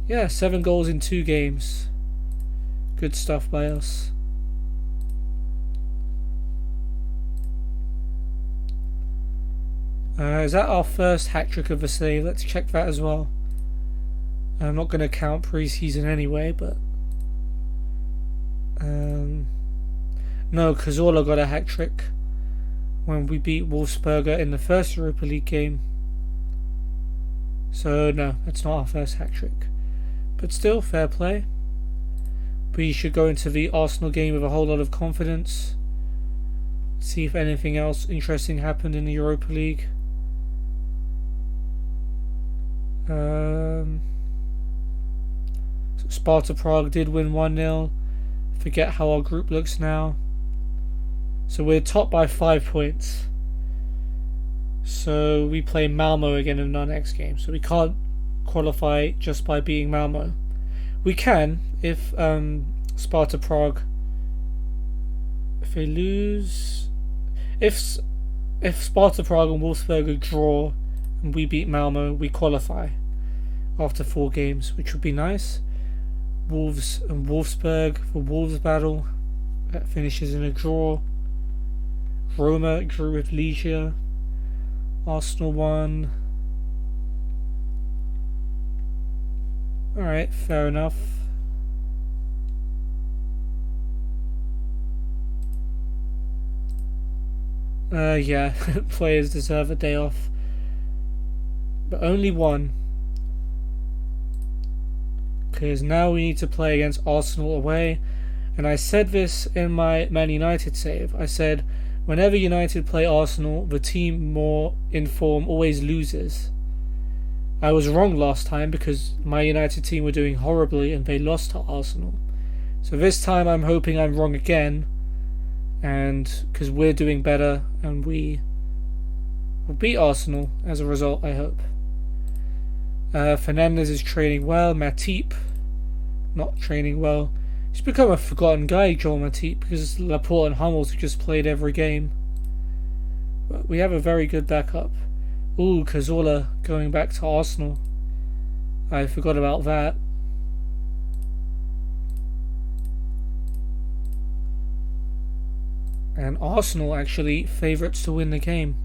yeah, 7 goals in 2 games. Good stuff by us. Is that our first hat-trick of the day? Let's check that as well. I'm not going to count pre-season anyway, but no, Cazorla got a hat-trick when we beat Wolfsberger in the first Europa League game. So no, that's not our first hat-trick. But still, fair play. We should go into the Arsenal game with a whole lot of confidence. See if anything else interesting happened in the Europa League. Sparta Prague did win 1-0. Forget how our group looks now. So we're top by 5 points. So we play Malmo again in our next game. So we can't qualify just by beating Malmo. We can if Sparta Prague, if they lose, if Sparta Prague and Wolfsberger draw and we beat Malmo, we qualify after 4 games, which would be nice. Wolves and Wolfsburg, the Wolves battle, that finishes in a draw. Roma drew with Legia. Arsenal won. Alright, fair enough. Yeah, players deserve a day off. But only one. Because now we need to play against Arsenal away. And I said this in my Man United save. I said, whenever United play Arsenal, the team more in form always loses. I was wrong last time because my United team were doing horribly and they lost to Arsenal. So this time I'm hoping I'm wrong again. And because we're doing better and we will beat Arsenal as a result, I hope. Fernandes is training well. Matip not training well. He's become a forgotten guy, Joel Matip, because Laporte and Hummels have just played every game. But we have a very good backup. Ooh, Cazorla going back to Arsenal. I forgot about that. And Arsenal actually favourites to win the game.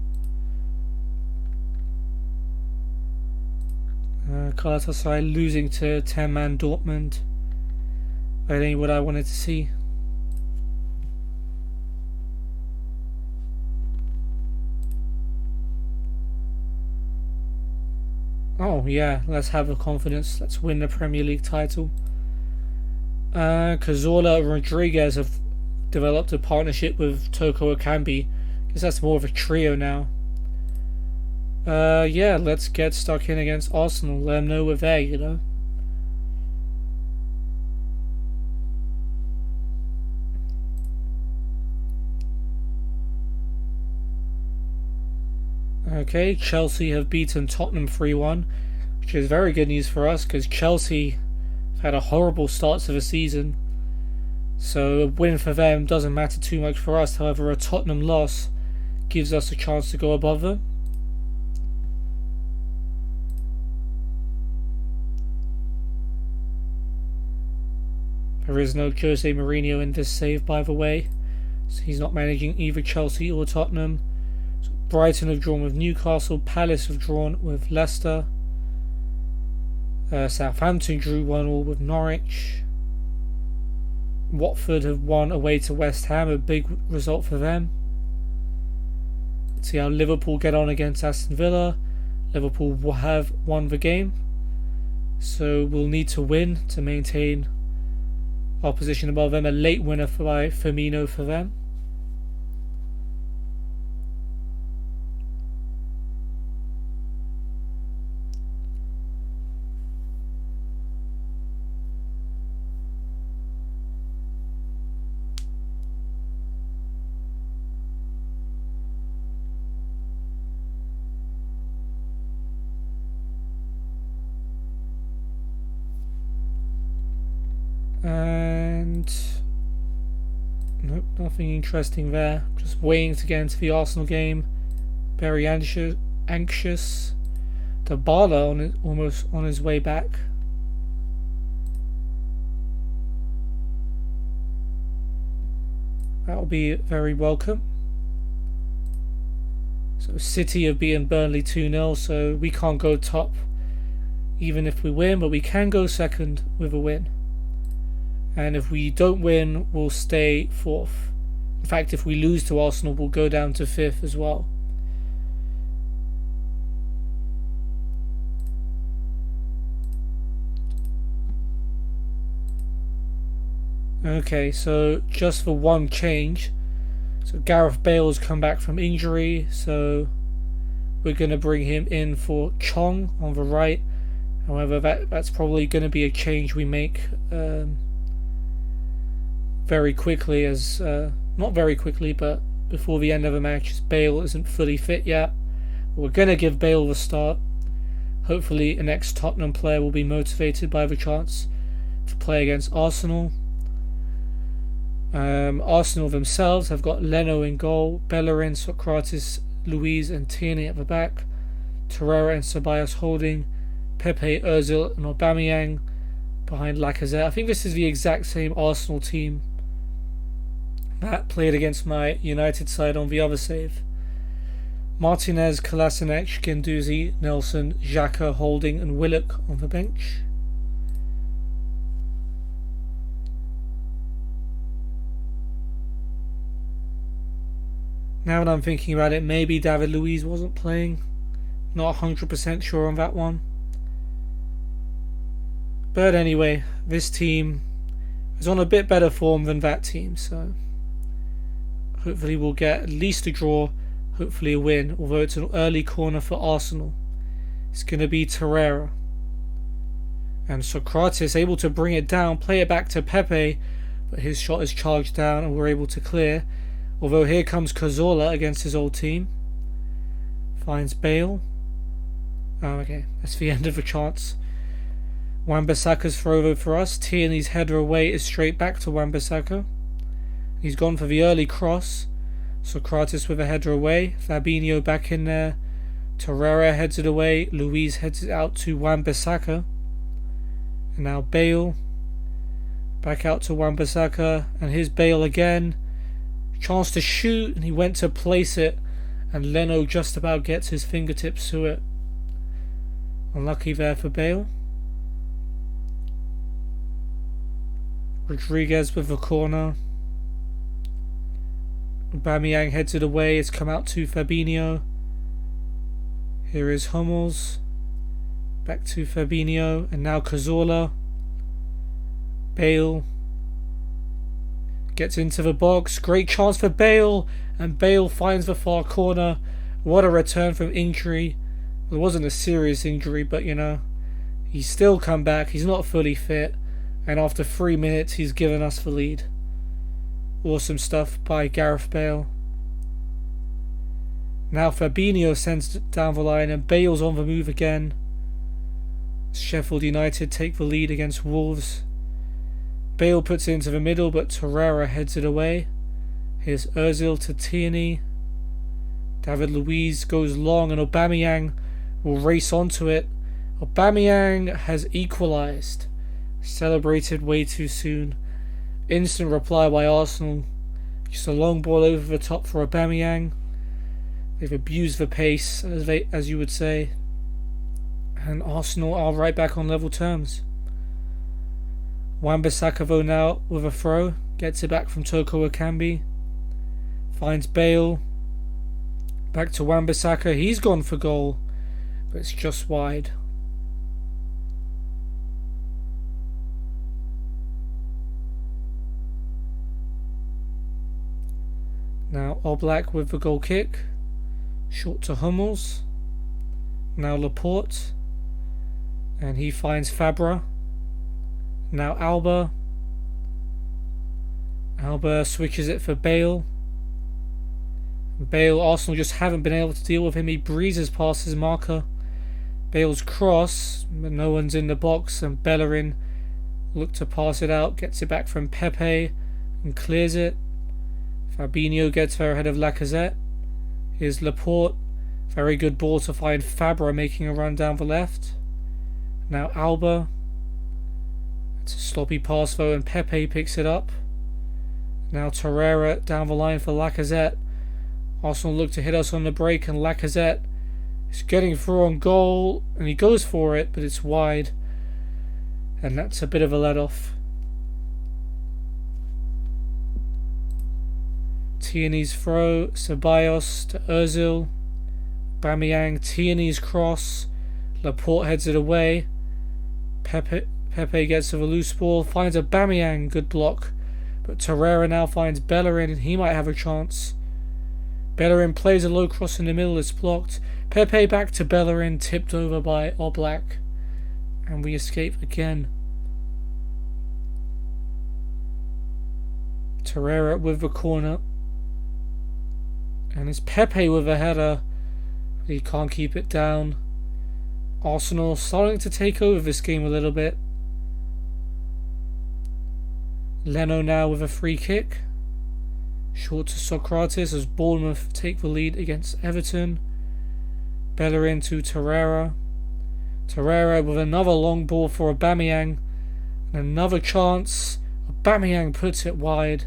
Galatasaray losing to 10-man Dortmund. That ain't what I wanted to see. Oh yeah, let's have the confidence. Let's win the Premier League title. Cazorla and Rodriguez have developed a partnership with Toko Ekambi. Guess that's more of a trio now. Yeah, let's get stuck in against Arsenal. Let them know we're there, you know. Okay, Chelsea have beaten Tottenham 3-1, which is very good news for us because Chelsea have had a horrible start to the season. So a win for them doesn't matter too much for us. However, a Tottenham loss gives us a chance to go above them. There is no Jose Mourinho in this save, by the way, so he's not managing either Chelsea or Tottenham. So Brighton have drawn with Newcastle, Palace have drawn with Leicester, Southampton drew 1-1 with Norwich, Watford have won away to West Ham, a big result for them. Let's see how Liverpool get on against Aston Villa. Liverpool will have won the game, so we'll need to win to maintain our position above them. A late winner by Firmino for them. And nope, nothing interesting there. Just waiting to get into the Arsenal game. Very anxious. Dybala almost on his way back. That'll be very welcome. So City have beaten Burnley 2-0, so we can't go top even if we win, but we can go second with a win. And if we don't win, we'll stay fourth. In fact, if we lose to Arsenal, we'll go down to fifth as well. Okay, so just for one change. So Gareth Bale's come back from injury, so we're going to bring him in for Chong on the right. However, that's probably going to be a change we make very quickly, as not very quickly, but before the end of the match, as Bale isn't fully fit yet. We're going to give Bale the start. Hopefully an ex-Tottenham player will be motivated by the chance to play against Arsenal. Arsenal themselves have got Leno in goal, Bellerin, Socrates, Luiz and Tierney at the back, Torreira and Ceballos holding, Pepe, Ozil and Aubameyang behind Lacazette. I think this is the exact same Arsenal team that played against my United side on the other save. Martinez, Kolasinac, Guendouzi, Nelson, Xhaka, Holding and Willock on the bench. Now that I'm thinking about it, maybe David Luiz wasn't playing. Not 100% sure on that one. But anyway, this team is on a bit better form than that team, so hopefully we'll get at least a draw, hopefully a win, although it's an early corner for Arsenal. It's going to be Torreira. And Socrates able to bring it down, play it back to Pepe, but his shot is charged down and we're able to clear. Although here comes Cazorla against his old team. Finds Bale. Oh, okay, that's the end of the chance. Wan-Bissaka's throw over for us. Tierney's header away is straight back to Wan-Bissaka. He's gone for the early cross. Socrates with a header away. Fabinho back in there. Torreira heads it away. Luiz heads it out to Wan-Bissaka. And now Bale. Back out to Wan-Bissaka. And here's Bale again. Chance to shoot. And he went to place it. And Leno just about gets his fingertips to it. Unlucky there for Bale. Rodriguez with the corner. Aubameyang heads it away. It's come out to Fabinho. Here is Hummels. Back to Fabinho. And now Cazorla. Bale. Gets into the box. Great chance for Bale. And Bale finds the far corner. What a return from injury. It wasn't a serious injury, but you know, he's still come back. He's not fully fit. And after 3 minutes, he's given us the lead. Awesome stuff by Gareth Bale. Now Fabinho sends it down the line and Bale's on the move again. Sheffield United take the lead against Wolves. Bale puts it into the middle, but Torreira heads it away. Here's Ozil to Tierney. David Luiz goes long and Aubameyang will race onto it. Aubameyang has equalised. Celebrated way too soon. Instant reply by Arsenal. Just a long ball over the top for Aubameyang. They've abused the pace, as you would say. And Arsenal are right back on level terms. Wan-Bissaka though now with a throw. Gets it back from Toko Ekambi. Finds Bale. Back to Wan-Bissaka. He's gone for goal. But it's just wide. Now Oblak with the goal kick. Short to Hummels. Now Laporte. And he finds Fabra. Now Alba. Alba switches it for Bale. Bale, Arsenal just haven't been able to deal with him. He breezes past his marker. Bale's cross, but no one's in the box, and Bellerin looked to pass it out, gets it back from Pepe and clears it. Fabinho gets there ahead of Lacazette. Here's Laporte. Very good ball to find Fabra making a run down the left. Now Alba. It's a sloppy pass though, and Pepe picks it up. Now Torreira down the line for Lacazette. Arsenal look to hit us on the break, and Lacazette is getting through on goal, and he goes for it, but it's wide. And that's a bit of a let-off. Tierney's throw, Ceballos to Ozil. Aubameyang, Tierney's cross. Laporte heads it away. Pepe gets to the loose ball, finds Aubameyang, good block. But Torreira now finds Bellerin, and he might have a chance. Bellerin plays a low cross in the middle, it's blocked. Pepe back to Bellerin, tipped over by Oblak. And we escape again. Torreira with the corner. And it's Pepe with a header. He can't keep it down. Arsenal starting to take over this game a little bit. Leno now with a free kick. Short to Socrates as Bournemouth take the lead against Everton. Bellerin to Torreira. Torreira with another long ball for Aubameyang. And another chance. Aubameyang puts it wide.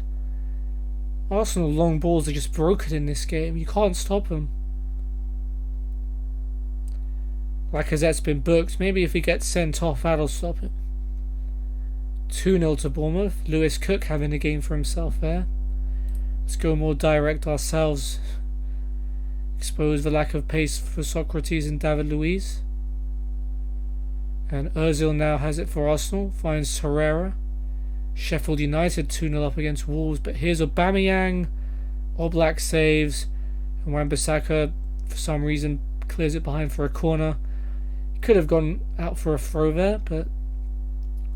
Arsenal long balls are just broken in this game. You can't stop them. Lacazette's been booked. Maybe if he gets sent off, that'll stop him. 2-0 to Bournemouth. Lewis Cook having a game for himself there. Let's go more direct ourselves. expose the lack of pace for Socrates and David Luiz. And Ozil now has it for Arsenal, finds Torreira. Sheffield United 2-0 up against Wolves, but here's Aubameyang. Oblak saves, and Wan-Bissaka for some reason clears it behind for a corner. Could have gone out for a throw there, but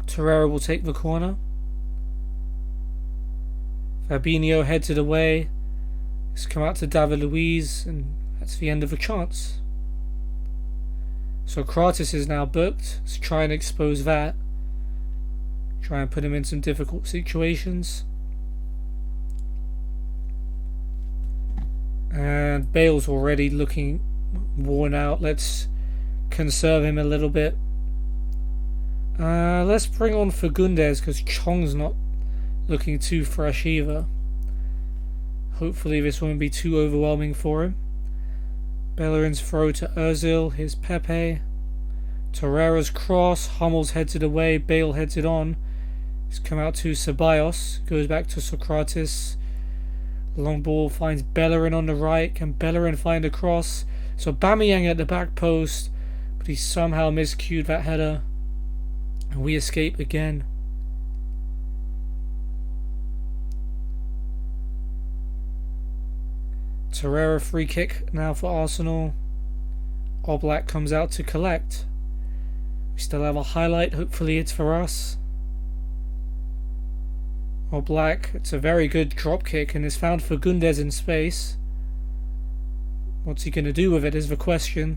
Torreira will take the corner. Fabinho heads it away. It's come out to David Luiz, and that's the end of a chance. Socrates is now booked. Let's try and expose that. Try and put him in some difficult situations. And Bale's already looking worn out. Let's conserve him a little bit. Let's bring on Fagundes because Chong's not looking too fresh either. Hopefully this won't be too overwhelming for him. Bellerin's throw to Ozil. Here's Pepe. Torreira's cross. Hummels heads it away. Bale heads it on. It's come out to Ceballos. Goes back to Socrates. Long ball finds Bellerin on the right. Can Bellerin find a cross? So Aubameyang at the back post, but he somehow miscued that header, and we escape again. Torreira free kick now for Arsenal. Oblak comes out to collect. We still have a highlight. Hopefully it's for us. Oblak, it's a very good drop kick and has found Fagundes in space. What's he going to do with it is the question.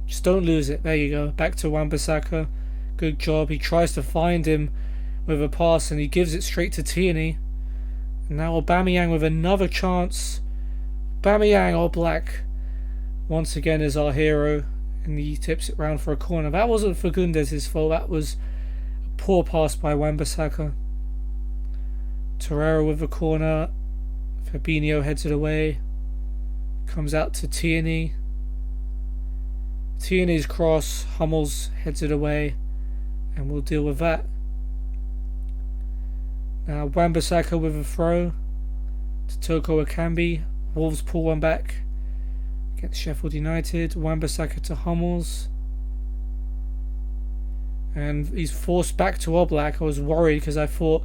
Just don't lose it. There you go. Back to Wan-Bissaka. Good job. He tries to find him with a pass and he gives it straight to Tierney. And now Aubameyang with another chance. Aubameyang, Oblak once again is our hero, and he tips it round for a corner. That wasn't Fagundes' fault. That was a poor pass by Wan-Bissaka. Torreira with the corner. Fabinho heads it away. Comes out to Tierney. Tierney's cross. Hummels heads it away, and we'll deal with that. Now Wan-Bissaka with a throw to Toko Ekambi. Wolves pull one back against Sheffield United. Wan-Bissaka to Hummels. And he's forced back to Oblak. I was worried because I thought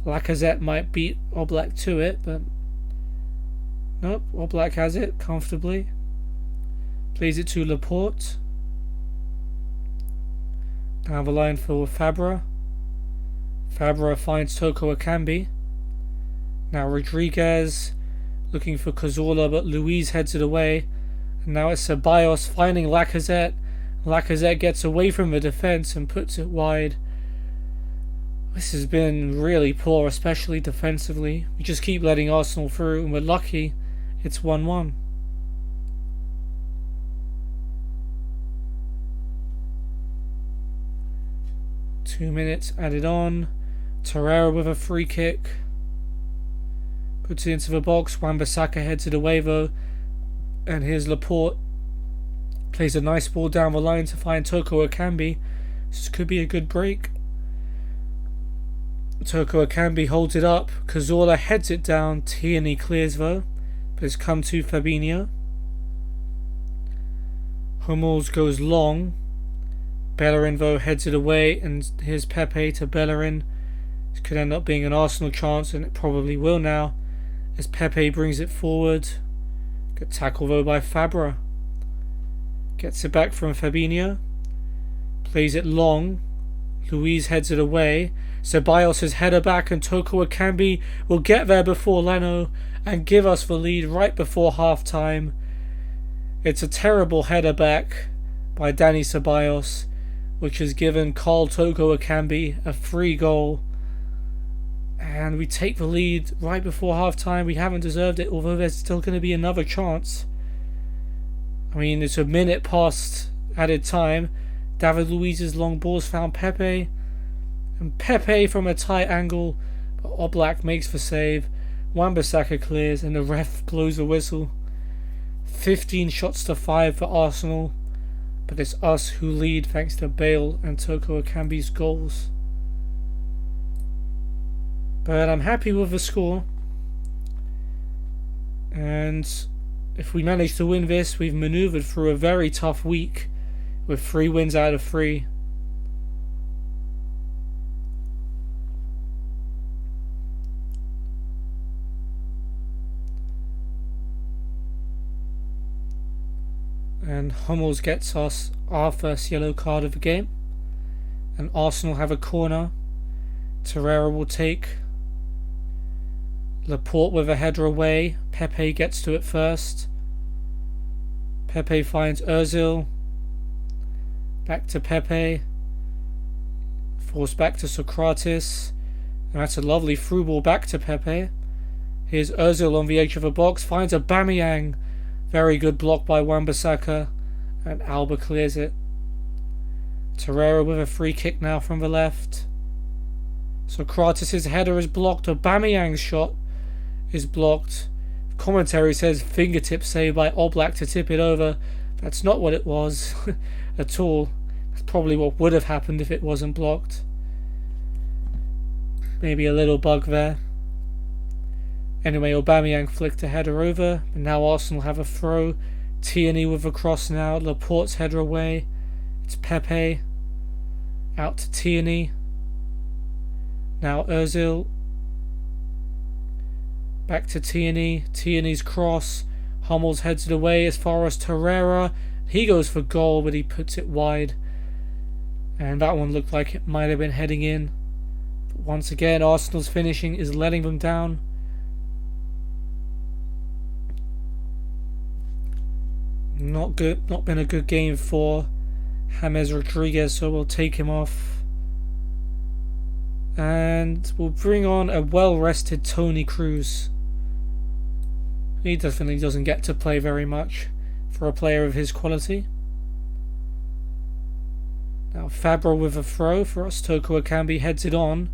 Lacazette might beat Oblak to it, but nope, Oblak has it comfortably. Plays it to Laporte. Down the line for Fabra. Fabra finds Toko Ekambi. Now Rodriguez looking for Cazorla, but Luiz heads it away. And now it's Ceballos finding Lacazette. Lacazette gets away from the defence and puts it wide. This has been really poor, especially defensively. We just keep letting Arsenal through, and we're lucky it's 1-1. Two minutes added on. Torreira with a free kick. Puts it into the box. Wan-Bissaka heads it away though. And here's Laporte. Plays a nice ball down the line to find Toko Ekambi. This could be a good break. Toko Ekambi holds it up. Cazorla heads it down. Tierney clears though, but it's come to Fabinho. Hummels goes long. Bellerin though heads it away, and here's Pepe to Bellerin. This could end up being an Arsenal chance, and it probably will now, as Pepe brings it forward. Good tackle though by Fabra. Gets it back from Fabinho. Plays it long. Luiz heads it away. Ceballos' header back, and Toko Ekambi will get there before Leno and give us the lead right before half time. It's a terrible header back by Dani Ceballos, which has given Carl Toko Ekambi a free goal. And we take the lead right before half time. We haven't deserved it, although there's still going to be another chance. I mean, it's a minute past added time. David Luiz's long balls found Pepe. And Pepe from a tight angle, but Oblak makes the save. Wan-Bissaka clears and the ref blows the whistle. 15 shots to 5 for Arsenal, but it's us who lead thanks to Bale and Toko Ekambi's goals. But I'm happy with the score, and if we manage to win this, we've manoeuvred through a very tough week with 3 wins out of 3. And Hummels gets us our first yellow card of the game. And Arsenal have a corner. Torreira will take. Laporte with a header away. Pepe gets to it first. Pepe finds Ozil. Back to Pepe. Forced back to Socrates. And that's a lovely through ball back to Pepe. Here's Ozil on the edge of the box. Finds Aubameyang. Very good block by Wan-Bissaka, and Alba clears it. Torreira with a free kick now from the left. Socrates' header is blocked. Aubameyang's shot is blocked. Commentary says fingertip save by Oblak to tip it over. That's not what it was at all. That's probably what would have happened if it wasn't blocked. Maybe a little bug there. Anyway, Aubameyang flicked a header over, but now Arsenal have a throw. Tierney with a cross now. Laporte's header away. It's Pepe. Out to Tierney. Now Ozil. Back to Tierney. Tierney's cross. Hummels heads it away as far as Torreira. He goes for goal, but he puts it wide. And that one looked like it might have been heading in. But once again, Arsenal's finishing is letting them down. Not good. Not been a good game for James Rodriguez, so we'll take him off. And we'll bring on a well-rested Toni Kroos. He definitely doesn't get to play very much for a player of his quality. Now Fabra with a throw for us. Toko Ekambi heads it on.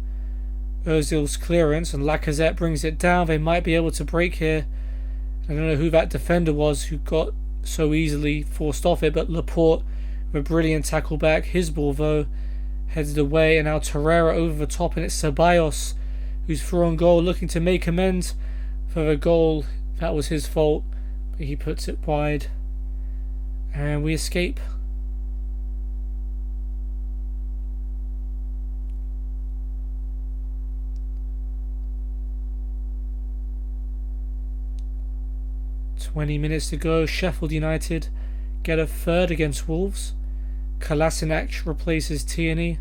Ozil's clearance and Lacazette brings it down. They might be able to break here. I don't know who that defender was who got so easily forced off it, but Laporte with a brilliant tackle back. His ball though headed away, and now Torreira over the top, and it's Ceballos who's through on goal, looking to make amends for the goal. That was his fault, but he puts it wide, and we escape. $20 to go. Sheffield United get a third against Wolves. Kolasinac replaces Tierney.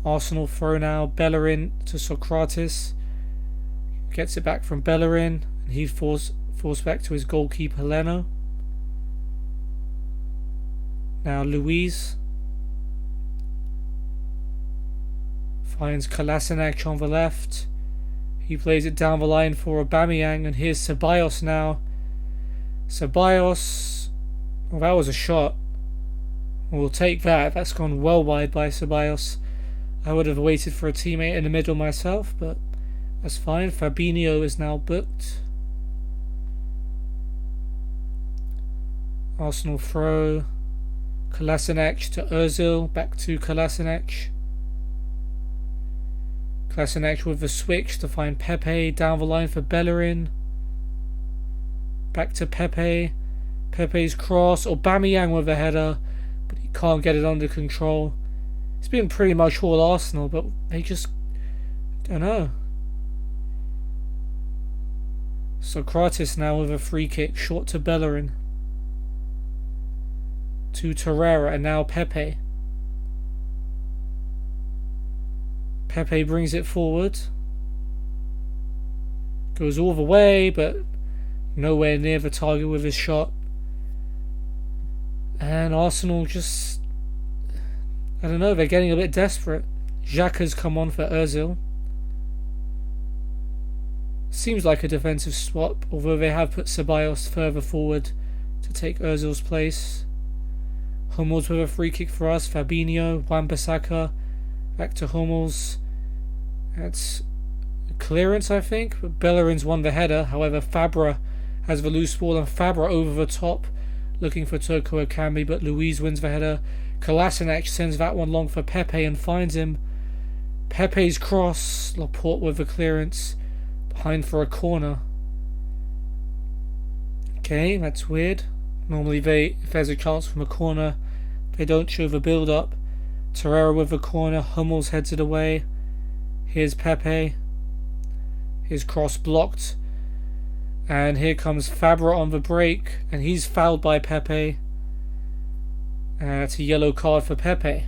Arsenal throw now. Bellerin to Socrates. Gets it back from Bellerin, and he forced back to his goalkeeper Leno. Now Luiz finds Kolasinac on the left. He plays it down the line for Aubameyang, and here's Ceballos now. Ceballos, well, that was a shot. We'll take that. That's gone well wide by Ceballos. I would have waited for a teammate in the middle myself, but that's fine. Fabinho is now booked. Arsenal throw. Kolasinac to Ozil. Back to Kolasinac. Kolasinac with the switch to find Pepe. Down the line for Bellerin. Back to Pepe. Pepe's cross. Aubameyang with a header, but he can't get it under control. It's been pretty much all Arsenal, but they just don't know. Socrates now with a free kick, short to Bellerin. To Torreira, and now Pepe. Pepe brings it forward. Goes all the way, but nowhere near the target with his shot. And Arsenal just, I don't know, they're getting a bit desperate. Xhaka's come on for Ozil. Seems like a defensive swap, although they have put Ceballos further forward to take Ozil's place. Hummels with a free kick for us. Fabinho, Wan-Bissaka, back to Hummels. That's a clearance, I think, but Bellerin's won the header. However, Fabra has the loose ball, and Fabra over the top, looking for Toko Ekambi, but Luiz wins the header. Kolasinac sends that one long for Pepe and finds him. Pepe's cross. Laporte with the clearance. Behind for a corner. Okay, that's weird. Normally if there's a chance from a corner, they don't show the build up. Torreira with a corner, Hummels heads it away. Here's Pepe. His cross blocked. And here comes Fabra on the break, and he's fouled by Pepe. It's a yellow card for Pepe.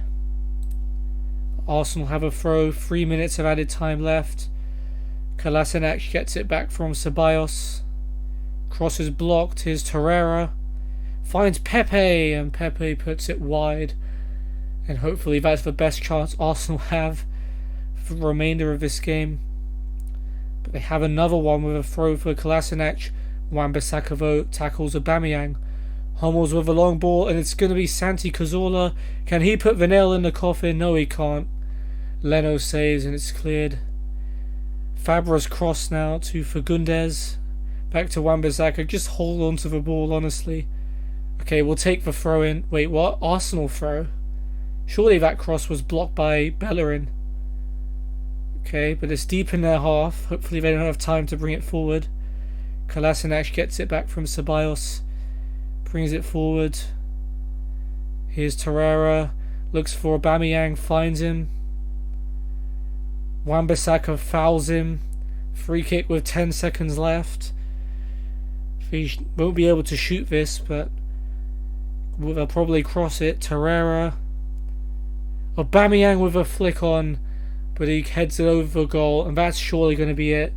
Arsenal have a throw, 3 minutes of added time left. Kolasinac gets it back from Ceballos. Cross is blocked, here's Torreira. Finds Pepe, and Pepe puts it wide. And hopefully that's the best chance Arsenal have for the remainder of this game. But they have another one with a throw for Kolasinac. Wan-Bissaka tackles Aubameyang. Hummels with a long ball, and it's going to be Santi Cazorla. Can he put the nail in the coffin? No, he can't. Leno saves, and it's cleared. Fabra's cross now to Fagundes. Back to Wan-Bissaka. Just hold on to the ball, honestly. Okay, we'll take the throw in. Wait, what? Arsenal throw? Surely that cross was blocked by Bellerin. Okay, but it's deep in their half. Hopefully they don't have time to bring it forward. Kolasinac gets it back from Ceballos. Brings it forward. Here's Torreira. Looks for Aubameyang. Finds him. Wan-Bissaka fouls him. Free kick with 10 seconds left. He won't be able to shoot this, but they'll probably cross it. Torreira. Aubameyang with a flick on, but he heads it over the goal, and that's surely going to be it.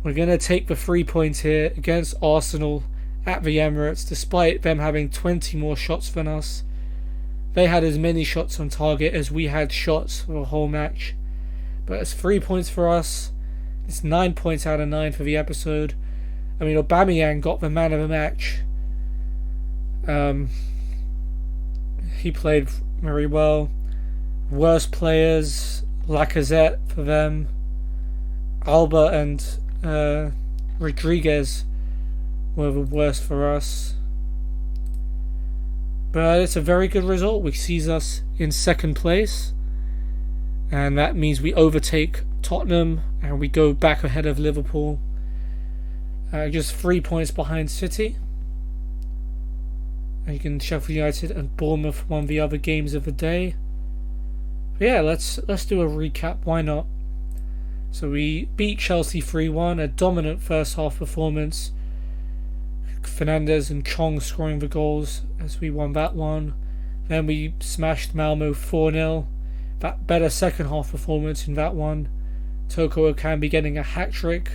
We're going to take the 3 points here against Arsenal at the Emirates, despite them having 20 more shots than us. They had as many shots on target as we had shots for the whole match. But it's 3 points for us. It's 9 points out of 9 for the episode. I mean, Aubameyang got the man of the match. He played very well. Worst players, Lacazette for them. Alba and Rodriguez were the worst for us. But it's a very good result, which sees us in second place. And that means we overtake Tottenham and we go back ahead of Liverpool. Just 3 points behind City. And you can Sheffield United and Bournemouth won the other games of the day. But yeah, let's do a recap. Why not? So we beat Chelsea 3-1, a dominant first half performance. Fernandes and Chong scoring the goals as we won that one. Then we smashed Malmo 4-0. That better second half performance in that one. Toko Ekambi getting a hat-trick.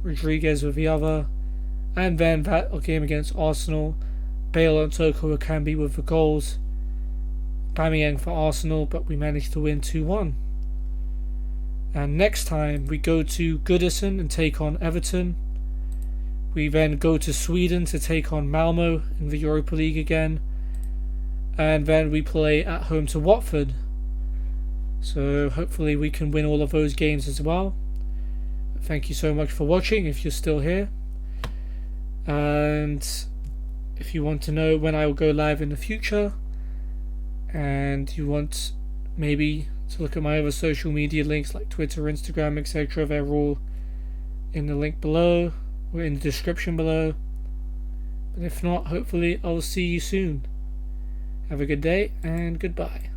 Rodriguez with the other. And then that game against Arsenal. Bale and Toko Ekambi with the goals. Aubameyang for Arsenal, but we managed to win 2-1. And next time we go to Goodison and take on Everton. We then go to Sweden to take on Malmo in the Europa League again. And then we play at home to Watford. So hopefully we can win all of those games as well. Thank you so much for watching if you're still here. And if you want to know when I will go live in the future, and you want maybe to look at my other social media links like Twitter, Instagram, etc., they're all in the link below or in the description below. But if not, hopefully I'll see you soon. Have a good day and goodbye.